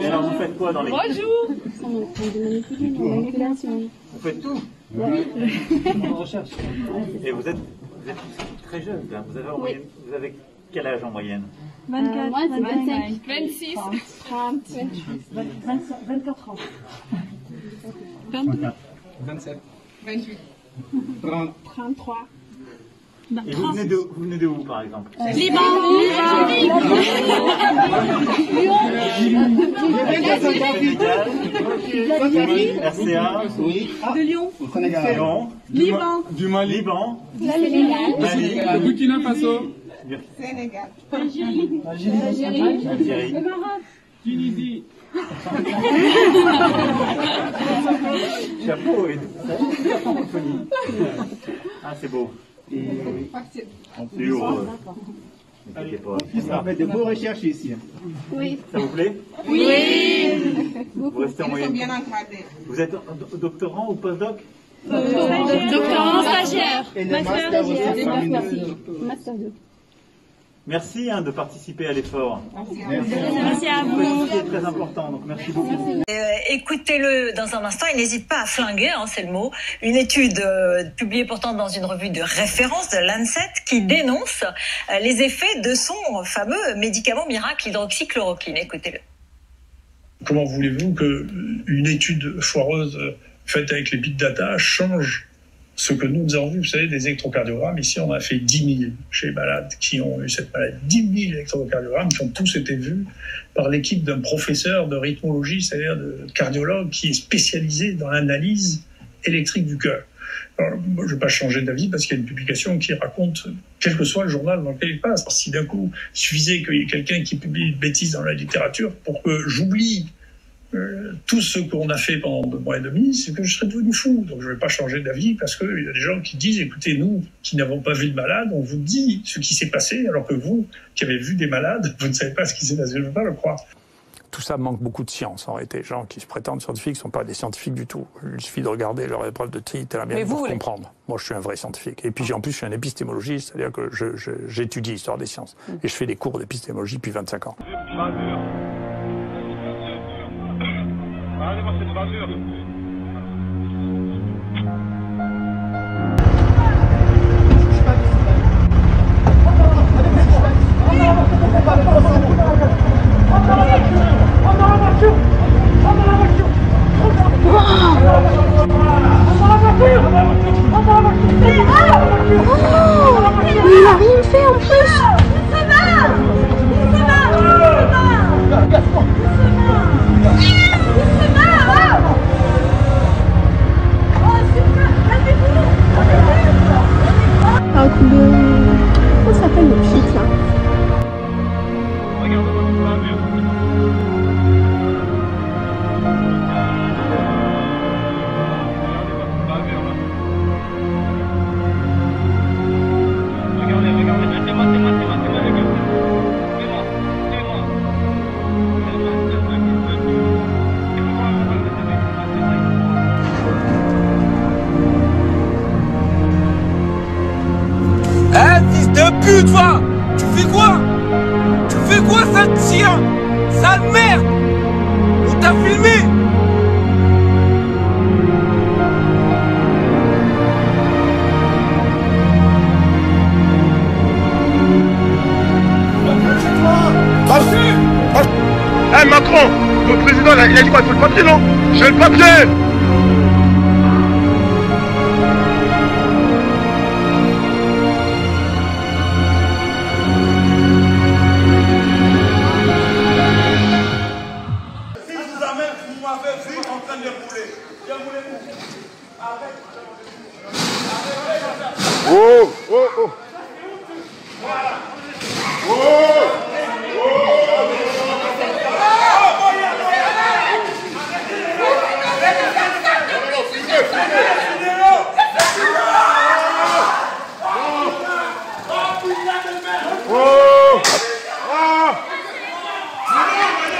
Et alors vous faites quoi dans les... Bonjour. Vous faites tout. On recherche. Et vous êtes très jeune, là. Vous avez en moyenne, vous avez quel âge en moyenne? 24, 25, 26, 30, 24 ans. 22, 27. 28, 33. Et vous venez de où par exemple? Liban. RCA. Oui. De Lyon. Lyon. Liban. Du Mali. Liban. Sénégal. Mali. Burkina Faso. Sénégal. Algérie. Le Maroc. Tunisie. Chapeau et ah c'est beau. C'est heureux. Allez, on va faire de beaux recherches ici. Oui. Ça vous plaît? Oui. Vous restez en moyenne. bien encadrés. Vous êtes doctorant ou postdoc? Doctorant, stagiaire. Et le master aussi, Master 2. Merci de participer à l'effort. Merci à vous. C'est très important, donc merci beaucoup. Écoutez-le dans un instant, il n'hésite pas à flinguer, c'est le mot. Une étude publiée pourtant dans une revue de référence de Lancet qui dénonce les effets de son fameux médicament miracle hydroxychloroquine. Écoutez-le. Comment voulez-vous qu'une étude foireuse faite avec les big data change ce que nous avons vu? Vous savez, des électrocardiogrammes, ici on a fait 10 000 chez les malades qui ont eu cette maladie. 10 000 électrocardiogrammes qui ont tous été vus par l'équipe d'un professeur de rythmologie, c'est-à-dire de cardiologue qui est spécialisé dans l'analyse électrique du cœur. Alors, moi, je ne vais pas changer d'avis parce qu'il y a une publication qui raconte, quel que soit le journal dans lequel il passe. Si d'un coup, il suffisait qu'il y ait quelqu'un qui publie une bêtise dans la littérature pour que j'oublie tout ce qu'on a fait pendant 2 mois et demi, c'est que je serais devenu fou. Donc je ne vais pas changer d'avis parce qu'il y a des gens qui disent, écoutez, nous qui n'avons pas vu de malade, on vous dit ce qui s'est passé, alors que vous, qui avez vu des malades, vous ne savez pas ce qui s'est passé. Je ne veux pas le croire. Tout ça manque beaucoup de science, en réalité. Les gens qui se prétendent scientifiques ne sont pas des scientifiques du tout. Il suffit de regarder leur épreuve de tri, la mienne, pour comprendre. Moi, je suis un vrai scientifique. Et puis, en plus, je suis un épistémologiste, c'est-à-dire que j'étudie l'histoire des sciences. Et je fais des cours d'épistémologie depuis 25 ans. Allez, moi, c'est une bavure. Mais il a rien fait en plus. Ça va. Ah, comment ça s'appelle le pic là? Pute, va! Tu fais quoi? Tu fais quoi, sale chien? Sale merde! On t'a filmé! Hey Macron, le président il a dit quoi? Il faut le papier, non? J'ai le papier! Oh, oh, oh.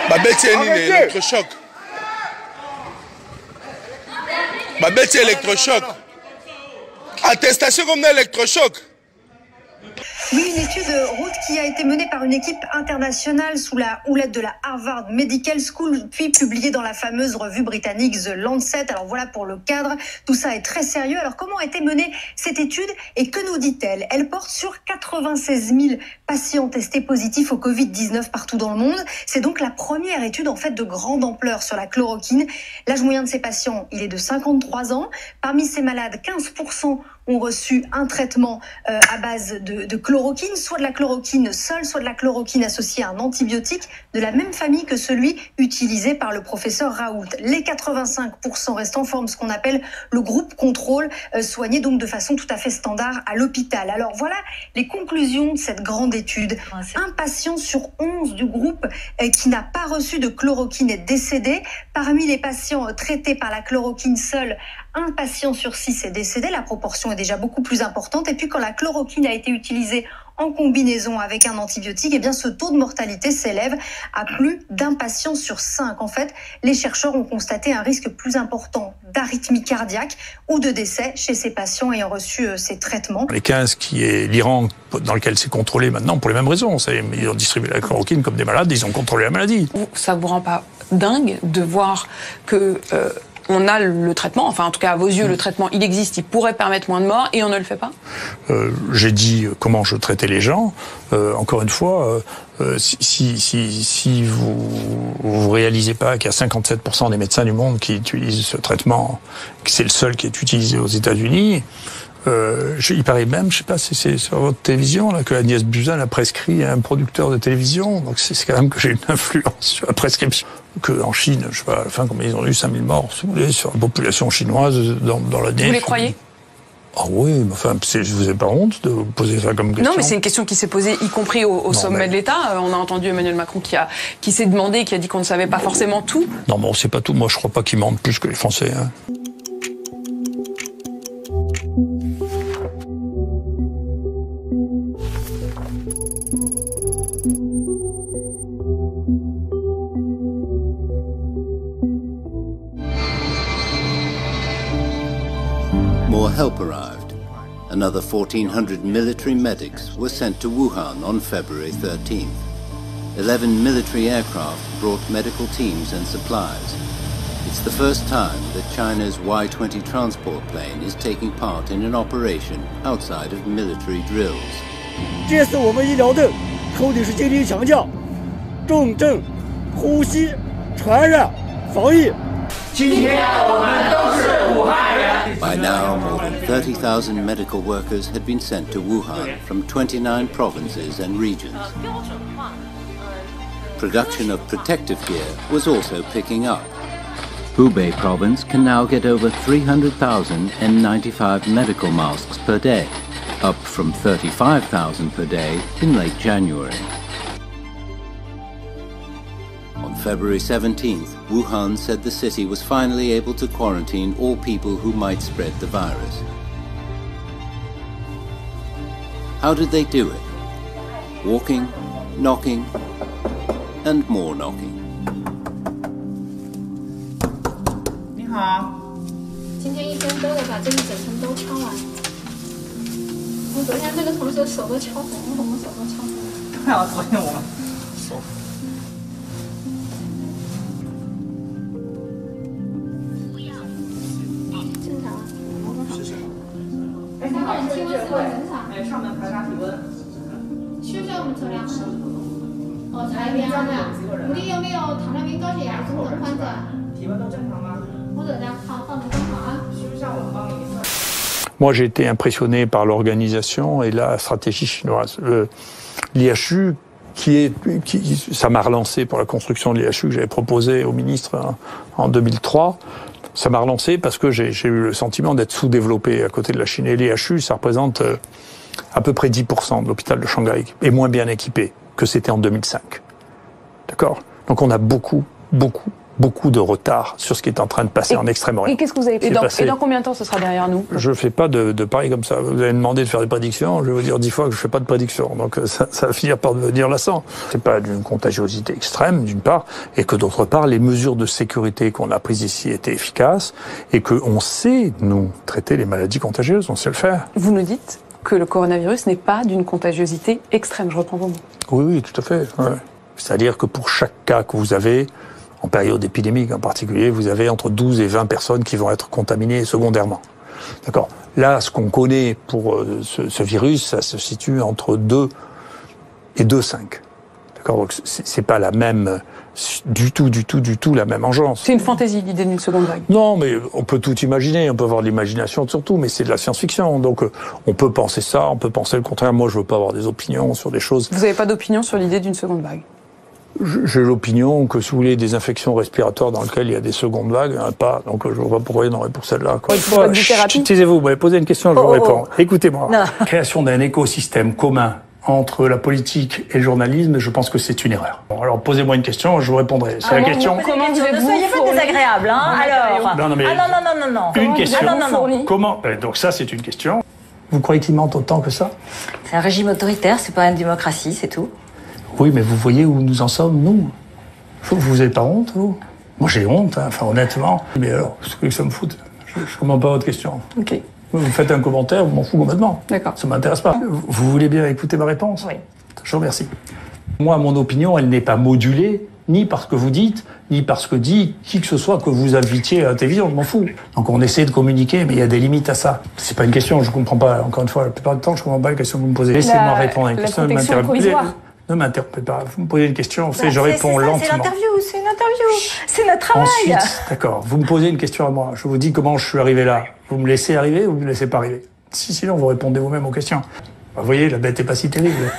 Babel, c'est un électrochoc. Babel, c'est électrochoc. Attestation comme un électrochoc. Oui, une étude route qui a été menée par une équipe internationale sous la houlette de la Harvard Medical School, puis publiée dans la fameuse revue britannique The Lancet. Alors voilà pour le cadre, tout ça est très sérieux. Alors comment a été menée cette étude et que nous dit-elle? Elle porte sur 96 000 patients testés positifs au Covid-19 partout dans le monde. C'est donc la première étude en fait de grande ampleur sur la chloroquine. L'âge moyen de ces patients, il est de 53 ans. Parmi ces malades, 15% ont reçu un traitement à base de chloroquine, soit de la chloroquine seule, soit de la chloroquine associée à un antibiotique de la même famille que celui utilisé par le professeur Raoult. Les 85% restants forment ce qu'on appelle le groupe contrôle, soigné donc de façon tout à fait standard à l'hôpital. Alors voilà les conclusions de cette grande étude. Un patient sur 11 du groupe qui n'a pas reçu de chloroquine est décédé. Parmi les patients traités par la chloroquine seule, un patient sur 6 est décédé. La proportion est déjà beaucoup plus importante. Et puis quand la chloroquine a été utilisée en combinaison avec un antibiotique, eh bien ce taux de mortalité s'élève à plus d'un patient sur 5. En fait, les chercheurs ont constaté un risque plus important d'arythmie cardiaque ou de décès chez ces patients ayant reçu ces traitements. Les 15 qui est l'Iran, dans lequel c'est contrôlé maintenant pour les mêmes raisons. Ils ont distribué la chloroquine comme des malades, ils ont contrôlé la maladie. Ça vous rend pas dingue de voir que on a le traitement, enfin en tout cas à vos yeux le traitement il existe, il pourrait permettre moins de morts et on ne le fait pas? J'ai dit comment je traitais les gens. Encore une fois, si vous réalisez pas qu'il y a 57% des médecins du monde qui utilisent ce traitement, que c'est le seul qui est utilisé aux États-Unis. Il paraît même, je sais pas si c'est sur votre télévision, là, que Agnès Buzyn a prescrit à un producteur de télévision. Donc c'est quand même que j'ai une influence sur la prescription. En Chine, je sais pas, à la fin, combien ils ont eu 5000 morts, si vous voulez, sur la population chinoise dans l'année. Vous les croyez? Ah oui, mais enfin, je vous ai pas honte de vous poser ça comme question. Non, mais c'est une question qui s'est posée, y compris au sommet de l'État. On a entendu Emmanuel Macron qui s'est demandé, qui a dit qu'on ne savait pas forcément tout. Non, mais on sait pas tout. Moi, je crois pas qu'ils mentent plus que les Français. Hein. More help arrived. Another 1,400 military medics were sent to Wuhan on February 13th. 11 military aircraft brought medical teams and supplies. It's the first time that China's Y-20 transport plane is taking part in an operation outside of military drills. 这次我们医疗队抽的是精力强调重症、呼吸、传染、防疫。今天我们都是武汉人。 By now, more than 30,000 medical workers had been sent to Wuhan from 29 provinces and regions. Production of protective gear was also picking up. Hubei province can now get over 300,000 N95 medical masks per day, up from 35,000 per day in late January. On February 17th, Wuhan said the city was finally able to quarantine all people who might spread the virus. How did they do it? Walking, knocking, and more knocking. 你好，今天一天都得把这个整层都敲完。我昨天这个同学手都敲红了，手都敲红了。对啊，昨天我们手。 上门排查体温，需不需要我们测量？查一遍啊。屋里有没有糖尿病、高血压、中等患者？体温都正常吗？或者让放门更好啊。需不需要我们帮你测？ Moi, j'ai été impressionné par l'organisation et la stratégie chinoise. L'IHU, ça m'a relancé pour la construction de l'IHU que j'avais proposé au ministre en 2003. Ça m'a relancé parce que j'ai eu le sentiment d'être sous-développé à côté de la Chine. Et l'IHU, ça représente à peu près 10% de l'hôpital de Shanghai, et moins bien équipé que c'était en 2005. D'accord? Donc on a beaucoup de retard sur ce qui est en train de passer en Extrême-Orient. Et qu'est-ce que vous avez fait et dans combien de temps ce sera derrière nous? Je fais pas de paris comme ça. Vous avez demandé de faire des prédictions, je vais vous dire 10 fois que je fais pas de prédictions. Donc ça va finir par devenir lassant. C'est pas d'une contagiosité extrême, d'une part, et que d'autre part, les mesures de sécurité qu'on a prises ici étaient efficaces, et qu'on sait, nous, traiter les maladies contagieuses, on sait le faire. Vous nous dites que le coronavirus n'est pas d'une contagiosité extrême, je reprends vos mots. Oui, tout à fait. Ouais. C'est-à-dire que pour chaque cas que vous avez, en période épidémique en particulier, vous avez entre 12 et 20 personnes qui vont être contaminées secondairement. D'accord. Là, ce qu'on connaît pour ce virus, ça se situe entre 2 et 2,5. D'accord. Donc c'est pas la même, du tout la même engeance. C'est une fantaisie, l'idée d'une seconde vague. Non, mais on peut tout imaginer, on peut avoir de l'imagination surtout, mais c'est de la science-fiction. Donc on peut penser ça, on peut penser le contraire. Moi, je veux pas avoir des opinions sur des choses. Vous n'avez pas d'opinion sur l'idée d'une seconde vague? J'ai l'opinion que si vous voulez des infections respiratoires dans lesquelles il y a des secondes vagues, il n'y en a pas. Donc je vois pas pourquoi il y en aurait pour celle-là. Taisez-vous, vous m'avez posé une question, je vous réponds. Écoutez-moi. Création d'un écosystème commun entre la politique et le journalisme, je pense que c'est une erreur. Bon, alors posez-moi une question, je vous répondrai. C'est la question. Comment vous êtes-vous? Ne soyez pas désagréable, hein. Alors. Non. Non. Une question. Comment? Donc ça, c'est une question. Vous croyez qu'ils mentent autant que ça? C'est un régime autoritaire, c'est pas une démocratie, c'est tout. Oui, mais vous voyez où nous en sommes, nous. Vous n'avez pas honte, vous? Moi, j'ai honte, hein, enfin, honnêtement. Mais alors, ce que ça me fout, je ne comprends pas votre question. Ok. Vous faites un commentaire, vous m'en fout complètement. D'accord. Ça ne m'intéresse pas. Vous voulez bien écouter ma réponse? Oui. Je vous remercie. Moi, mon opinion, elle n'est pas modulée, ni par ce que vous dites, ni par ce que dit qui que ce soit que vous invitiez à la télévision, je m'en fous. Donc on essaie de communiquer, mais il y a des limites à ça. C'est pas une question, je comprends pas. Encore une fois, la plupart du temps, je comprends pas la question que vous me posez. Laissez-moi répondre à une question. Ne m'interrompez pas. Vous me posez une question, je réponds lentement. C'est l'interview, c'est une interview. C'est notre travail. Ensuite, d'accord, vous me posez une question à moi. Je vous dis comment je suis arrivé là. Vous me laissez arriver ou vous me laissez pas arriver? Sinon, vous répondez vous-même aux questions. Vous voyez, la bête est pas si terrible.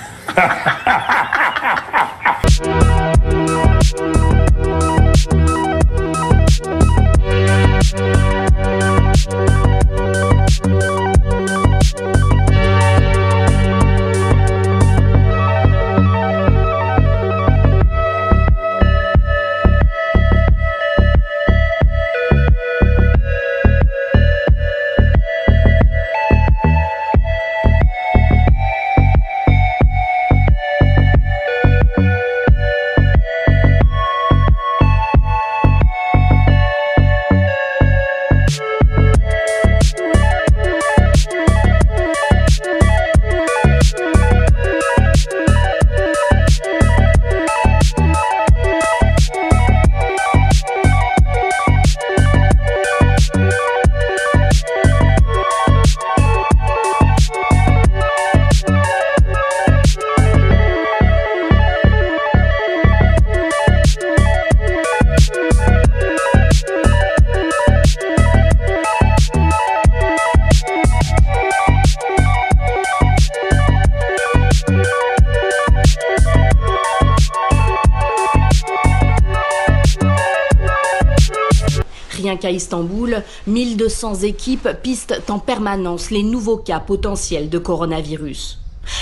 Rien qu'à Istanbul, 1200 équipes pistent en permanence les nouveaux cas potentiels de coronavirus.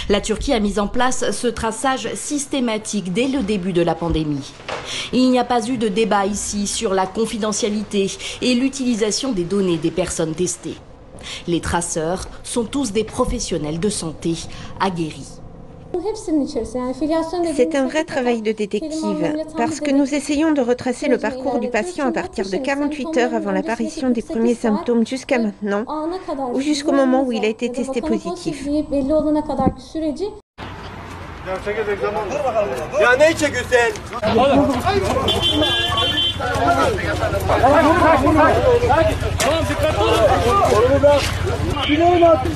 La Turquie a mis en place ce traçage systématique dès le début de la pandémie. Il n'y a pas eu de débat ici sur la confidentialité et l'utilisation des données des personnes testées. Les traceurs sont tous des professionnels de santé aguerris. C'est un vrai travail de détective, parce que nous essayons de retracer le parcours du patient à partir de 48 heures avant l'apparition des premiers symptômes jusqu'à maintenant, ou jusqu'au moment où il a été testé positif. Ya ne çekiyorsun sen? Tamam dikkatli ol. Bileğimi attım.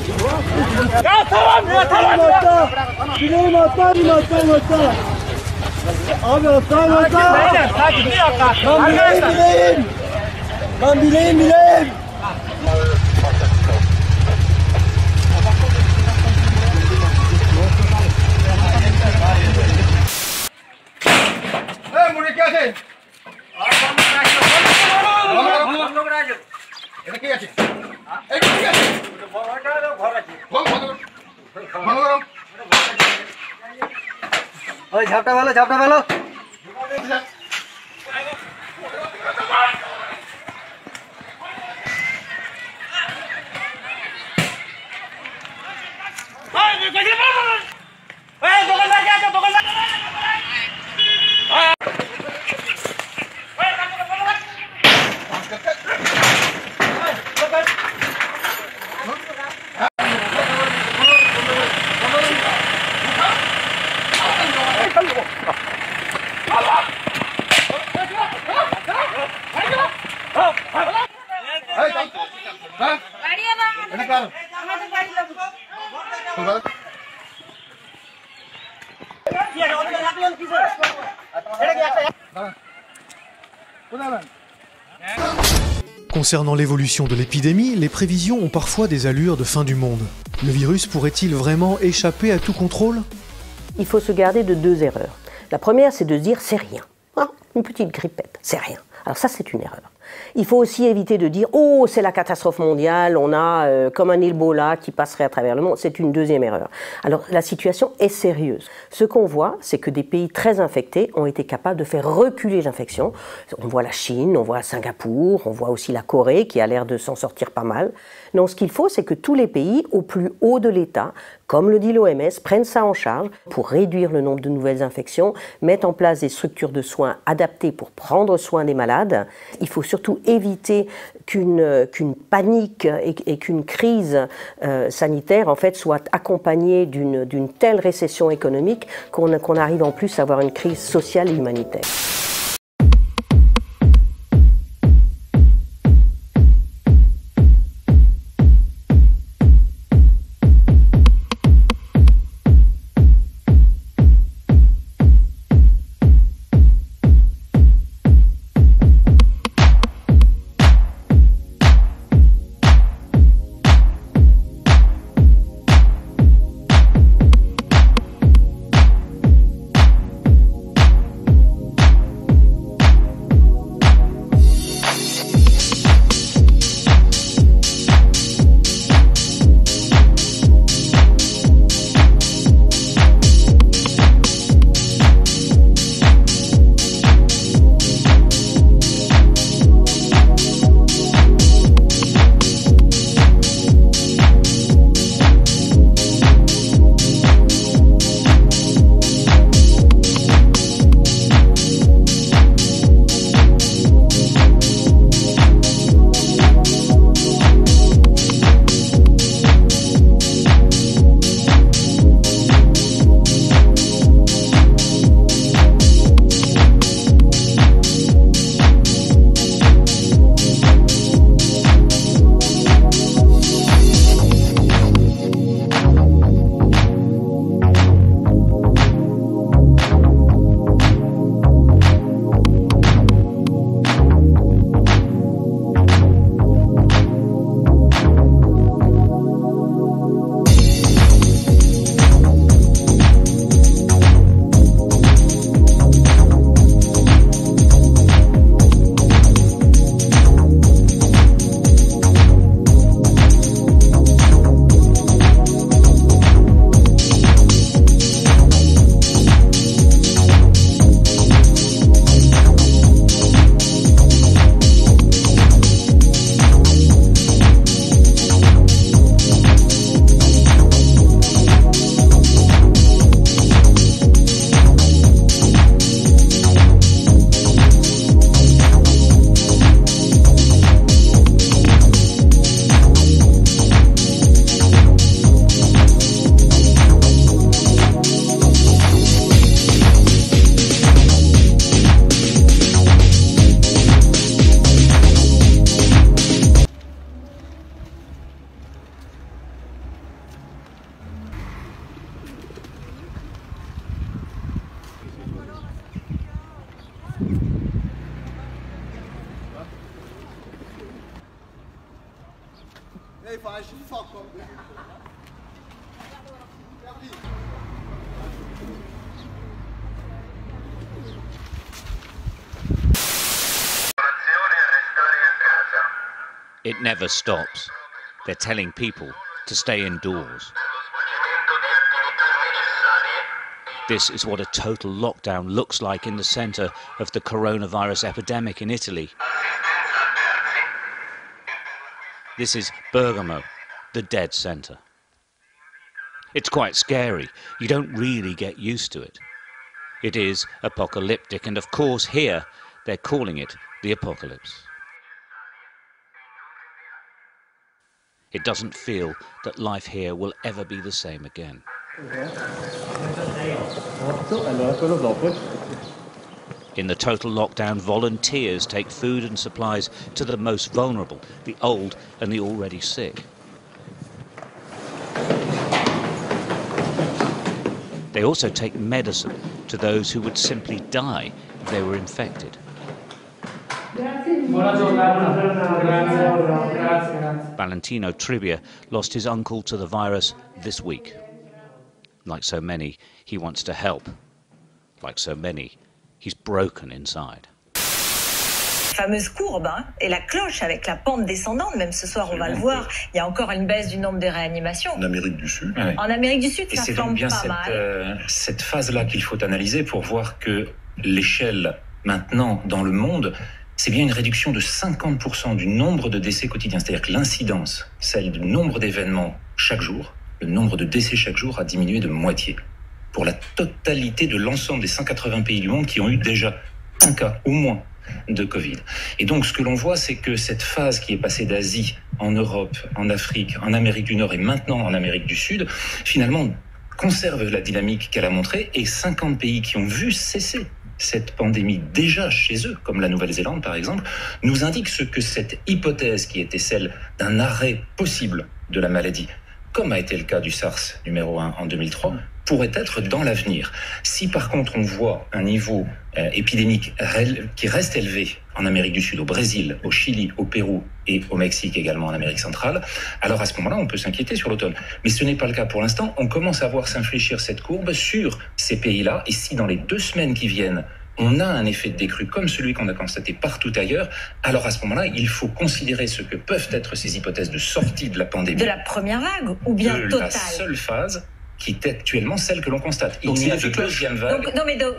Ya tamam ya tamam ya. Bileğimi attım. Abi attım. Beyler sakin bir dakika. Ben bileğim. ঝাপটা ভালো Concernant l'évolution de l'épidémie, les prévisions ont parfois des allures de fin du monde. Le virus pourrait-il vraiment échapper à tout contrôle? Il faut se garder de deux erreurs. La première, c'est de se dire c'est rien. Une petite grippette, c'est rien. Alors ça, c'est une erreur. Il faut aussi éviter de dire « Oh, c'est la catastrophe mondiale, on a comme un Ebola qui passerait à travers le monde ». C'est une deuxième erreur. Alors, la situation est sérieuse. Ce qu'on voit, c'est que des pays très infectés ont été capables de faire reculer l'infection. On voit la Chine, on voit Singapour, on voit aussi la Corée qui a l'air de s'en sortir pas mal. Donc, ce qu'il faut, c'est que tous les pays, au plus haut de l'État, comme le dit l'OMS, prennent ça en charge pour réduire le nombre de nouvelles infections, mettent en place des structures de soins adaptées pour prendre soin des malades. Il faut surtout éviter qu'une panique et qu'une crise sanitaire en fait soit accompagnée d'une telle récession économique qu'on arrive en plus à avoir une crise sociale et humanitaire. It never stops. They're telling people to stay indoors. This is what a total lockdown looks like in the centre of the coronavirus epidemic in Italy. This is Bergamo, the dead centre. It's quite scary. You don't really get used to it. It is apocalyptic, and of course here they're calling it the apocalypse. It doesn't feel that life here will ever be the same again. In the total lockdown, volunteers take food and supplies to the most vulnerable, the old and the already sick. They also take medicine to those who would simply die if they were infected. Valentino Trivia lost his uncle to the virus this week. Like so many, he wants to help. Like so many, he's broken inside. Fameuse courbe, hein, et la cloche avec la pente descendante, même ce soir on va le voir, il y a encore une baisse du nombre de réanimations. En Amérique du Sud. Ouais. En Amérique du Sud, ça flambe pas mal. Cette phase-là qu'il faut analyser pour voir que l'échelle maintenant dans le monde, c'est bien une réduction de 50% du nombre de décès quotidiens. C'est-à-dire que l'incidence, celle du nombre d'événements chaque jour, le nombre de décès chaque jour a diminué de moitié. Pour la totalité de l'ensemble des 180 pays du monde qui ont eu déjà un cas, au moins, de Covid. Et donc, ce que l'on voit, c'est que cette phase qui est passée d'Asie, en Europe, en Afrique, en Amérique du Nord et maintenant en Amérique du Sud, finalement, conserve la dynamique qu'elle a montrée et 50 pays qui ont vu cesser cette pandémie déjà chez eux, comme la Nouvelle-Zélande par exemple, nous indiquent ce que cette hypothèse qui était celle d'un arrêt possible de la maladie, comme a été le cas du SARS numéro 1 en 2003, pourrait être dans l'avenir. Si par contre on voit un niveau épidémique qui reste élevé en Amérique du Sud, au Brésil, au Chili, au Pérou et au Mexique également en Amérique centrale, alors à ce moment-là on peut s'inquiéter sur l'automne. Mais ce n'est pas le cas pour l'instant. On commence à voir s'infléchir cette courbe sur ces pays-là, et si dans les 2 semaines qui viennent on a un effet de décrue comme celui qu'on a constaté partout ailleurs, alors à ce moment-là, il faut considérer ce que peuvent être ces hypothèses de sortie de la pandémie. De la première vague ou bien totale. De la seule phase qui est actuellement celle que l'on constate. Il n'y a de deuxième vague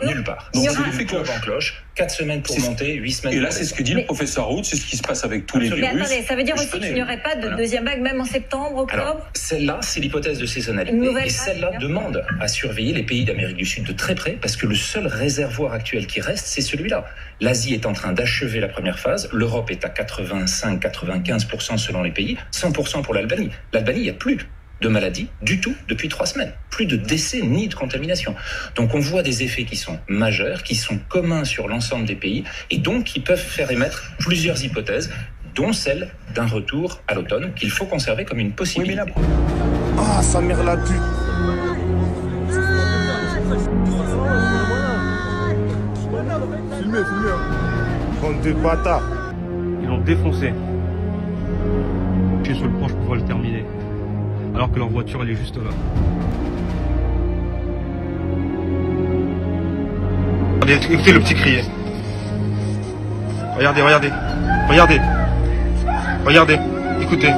nulle part. Donc c'est l'effet courbe en cloche, 4 semaines pour monter, 8 semaines pour Et là, c'est ce que dit le professeur Roux, c'est ce qui se passe avec tous les virus. Mais attendez, ça veut dire aussi qu'il n'y aurait pas de deuxième vague, même en septembre, octobre? Alors, celle-là, c'est l'hypothèse de saisonnalité. Et celle-là demande à surveiller les pays d'Amérique du Sud de très près, parce que le seul réservoir actuel qui reste, c'est celui-là. L'Asie est en train d'achever la première phase, l'Europe est à 85-95% selon les pays, 100% pour l'Albanie. L'Albanie, il n'y a plus de maladie du tout depuis 3 semaines. Plus de décès ni de contamination. Donc on voit des effets qui sont majeurs, qui sont communs sur l'ensemble des pays et donc qui peuvent faire émettre plusieurs hypothèses, dont celle d'un retour à l'automne qu'il faut conserver comme une possibilité. Oui, mais Ah, sa mère la pute. Filmez. Bande de bâtards. Ils l'ont défoncé. Je suis sur le pont, je peux pouvoir le terminer. Alors que leur voiture, elle est juste là. Regardez, écoutez le petit crier. Regardez. Écoutez.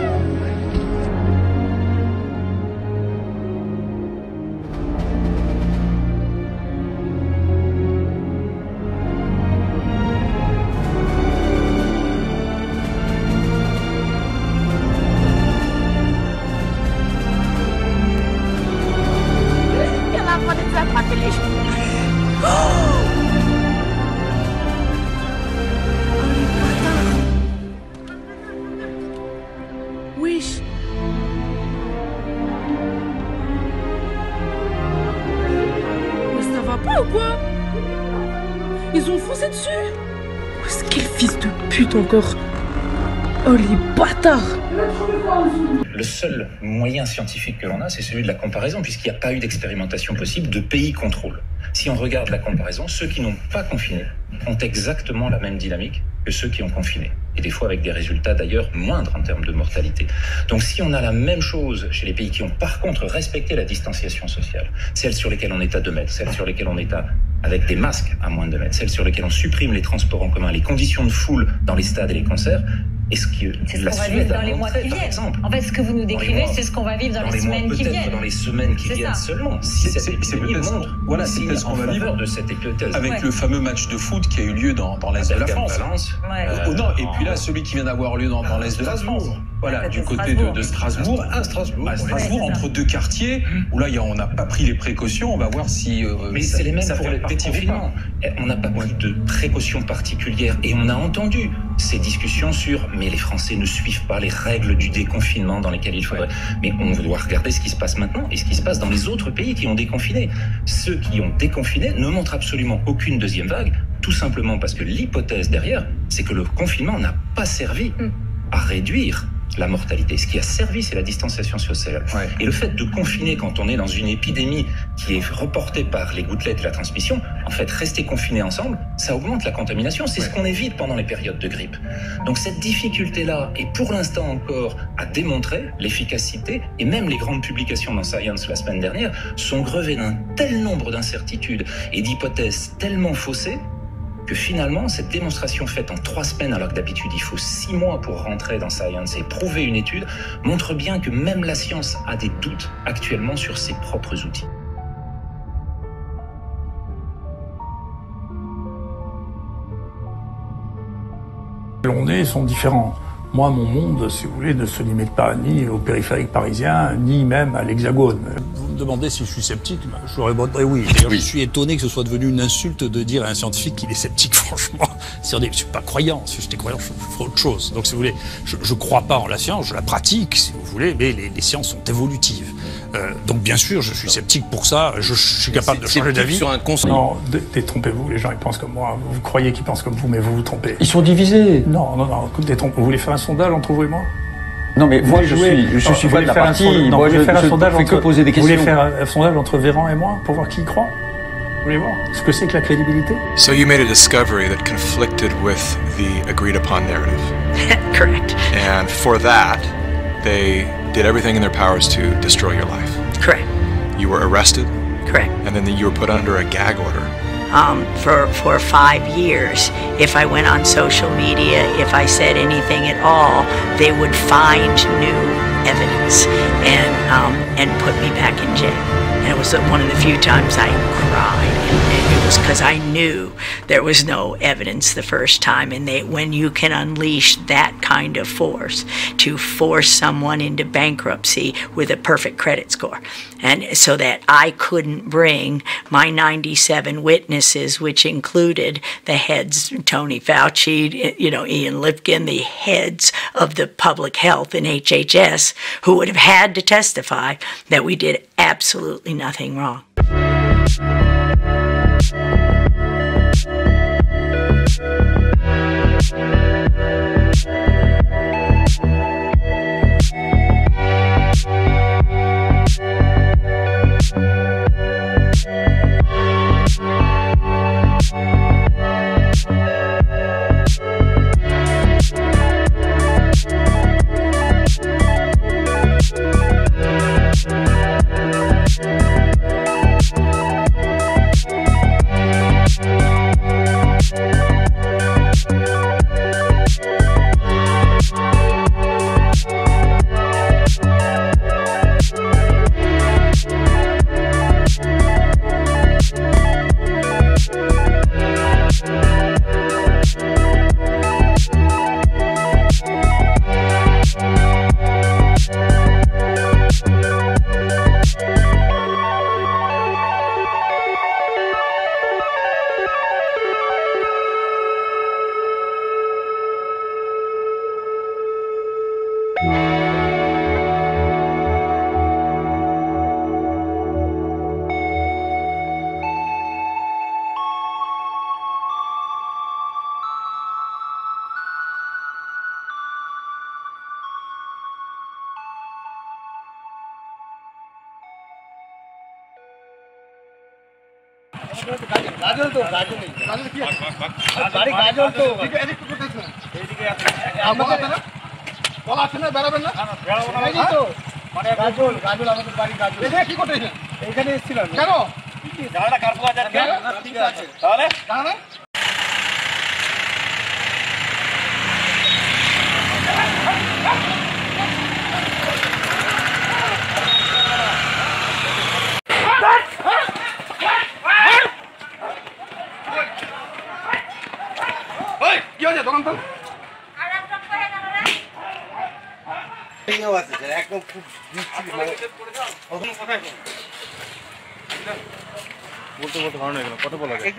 Wesh. Mais ça va pas ou quoi? Ils ont foncé dessus. Quel fils de pute encore. Oh les bâtards. Le seul moyen scientifique que l'on a, c'est celui de la comparaison, puisqu'il n'y a pas eu d'expérimentation possible de pays contrôle. Si on regarde la comparaison, ceux qui n'ont pas confiné ont exactement la même dynamique que ceux qui ont confiné. Et des fois avec des résultats d'ailleurs moindres en termes de mortalité. Donc si on a la même chose chez les pays qui ont par contre respecté la distanciation sociale, celles sur lesquelles on est à 2 mètres, celles sur lesquelles on est avec des masques à moins de 2 mètres, celles sur lesquelles on supprime les transports en commun, les conditions de foule dans les stades et les concerts, c'est ce qu'on va vivre dans les mois qui viennent. En fait, ce que vous nous décrivez, c'est ce qu'on va vivre dans les semaines qui viennent. Dans les semaines qui viennent seulement. Si cette épidémie montre, voilà, c'est ce qu'on va vivre de cette hypothèse. Avec le fameux match de foot qui a eu lieu dans l'Est de la France. Non, et puis là, celui qui vient d'avoir lieu dans l'Est de la France. Voilà, du côté de Strasbourg. À Strasbourg, entre 2 quartiers, où là, on n'a pas pris les précautions. On va voir si. Mais c'est les mêmes pour le déconfinement. On n'a pas pris de précautions particulières. Et on a entendu ces discussions sur mais les Français ne suivent pas les règles du déconfinement dans lesquelles il faudrait. Mais on doit regarder ce qui se passe maintenant et ce qui se passe dans les autres pays qui ont déconfiné. Ceux qui ont déconfiné ne montrent absolument aucune deuxième vague, tout simplement parce que l'hypothèse derrière, c'est que le confinement n'a pas servi à réduire la mortalité. Ce qui a servi, c'est la distanciation sociale. Et le fait de confiner quand on est dans une épidémie qui est reportée par les gouttelettes et la transmission, en fait, rester confinés ensemble, ça augmente la contamination. C'est ce qu'on évite pendant les périodes de grippe. Donc cette difficulté-là est pour l'instant encore à démontrer l'efficacité, et même les grandes publications dans Science la semaine dernière sont grevées d'un tel nombre d'incertitudes et d'hypothèses tellement faussées que finalement, cette démonstration faite en 3 semaines, alors que d'habitude il faut 6 mois pour rentrer dans Science et prouver une étude, montre bien que même la science a des doutes actuellement sur ses propres outils. On est sont différents. Moi, mon monde, si vous voulez, ne se limite pas ni au périphérique parisien, ni même à l'Hexagone. Vous me demandez si je suis sceptique, je vous répondrai oui. D'ailleurs, je suis étonné que ce soit devenu une insulte de dire à un scientifique qu'il est sceptique, franchement. Je ne suis pas croyant. Si j'étais croyant, je ferais autre chose. Donc, si vous voulez, je ne crois pas en la science, je la pratique, si vous voulez, mais les sciences sont évolutives. Donc, bien sûr, je suis sceptique pour ça. Je suis capable de changer d'avis. Sur un conseil. Non, détrompez-vous. Les gens, ils pensent comme moi. Vous croyez qu'ils pensent comme vous, mais vous vous trompez. Ils sont divisés. Non, détrompez. Vous voulez faire un sondage entre vous et moi? Non, mais moi, je suis pas de la partie. Moi, je fais que poser des questions. Vous voulez faire un sondage entre Véran et moi pour voir qui y croit? Vous voulez voir ce que c'est que la crédibilité? So you made a discovery that conflicted with the agreed upon narrative. Correct. And for that, they did everything in their powers to destroy your life. Correct. You were arrested. Correct. And then you were put under a gag order. For 5 years, if I went on social media, if I said anything at all, they would find new evidence and put me back in jail. And it was one of the few times I cried. And it was because I knew there was no evidence the first time. And when you can unleash that kind of force to force someone into bankruptcy with a perfect credit score, and so that I couldn't bring my 97 witnesses, which included the heads, Tony Fauci, Ian Lipkin, the heads of the public health in HHS, who would have had to testify that we did absolutely nothing wrong. গাজল তো গাজল নেই গাজল কি বাড়ি গাজল তো এদিকে কোথায় আছে এইদিকে আছে আমাদের আছে না বলা আছে না বেরাবেন না বেরাবো না এই তো মানে গাজল গাজল আমাদের বাড়ি গাজল এই কি করতেছেন এইখানে এসেছিলাম কেন জানাটা কার পাওয়া যায় ঠিক আছে তাহলে জানা একদম খুব বলতে বলতে ভালো হয়ে গেল কত বলা যায়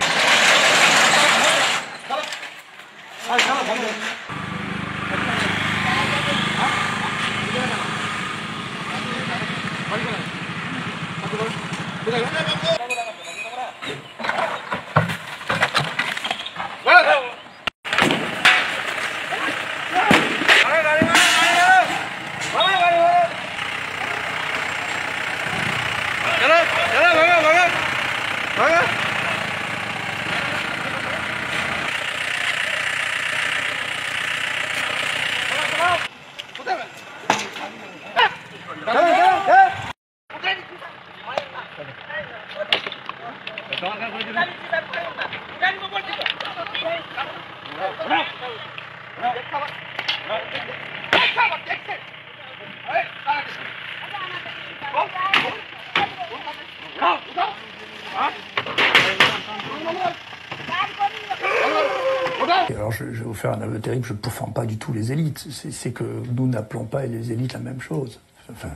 Alors je vais vous faire un aveu terrible, je ne pourfends pas du tout les élites. C'est que nous n'appelons pas les élites la même chose. Enfin,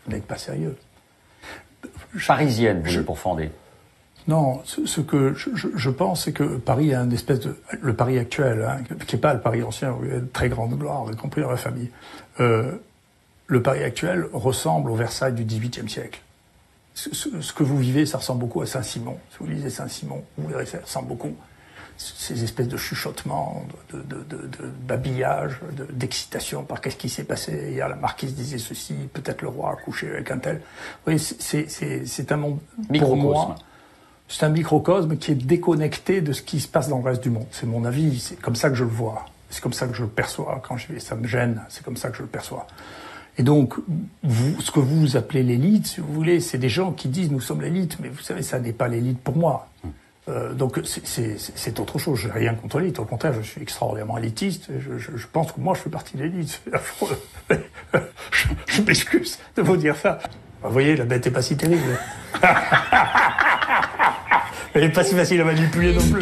vous n'êtes pas sérieux. Parisienne, vous les pourfendez? Non, ce que je pense, c'est que Paris a une espèce de... Le Paris actuel, hein, qui n'est pas le Paris ancien, où il y a de très grande gloire, y compris dans la famille. Le Paris actuel ressemble au Versailles du XVIIIe siècle. Ce que vous vivez, ça ressemble beaucoup à Saint-Simon. Si vous lisez Saint-Simon, vous verrez, ça ressemble beaucoup. Ces espèces de chuchotements, de babillage, d'excitation par qu'est-ce qui s'est passé. Hier, la marquise disait ceci, peut-être le roi a couché avec un tel. Vous voyez, c'est un monde, pour moi, c'est un microcosme qui est déconnecté de ce qui se passe dans le reste du monde. C'est mon avis, c'est comme ça que je le vois. C'est comme ça que je le perçois. Quand ça me gêne, c'est comme ça que je le perçois. Et donc, ce que vous appelez l'élite, si vous voulez, c'est des gens qui disent « nous sommes l'élite », mais vous savez, ça n'est pas l'élite pour moi. Donc c'est autre chose, je n'ai rien contre l'élite, au contraire, je suis extraordinairement élitiste, je pense que moi je fais partie de l'élite, c'est affreux. Je m'excuse de vous dire ça. Vous voyez, la bête n'est pas si terrible. Elle n'est pas si facile à manipuler non plus.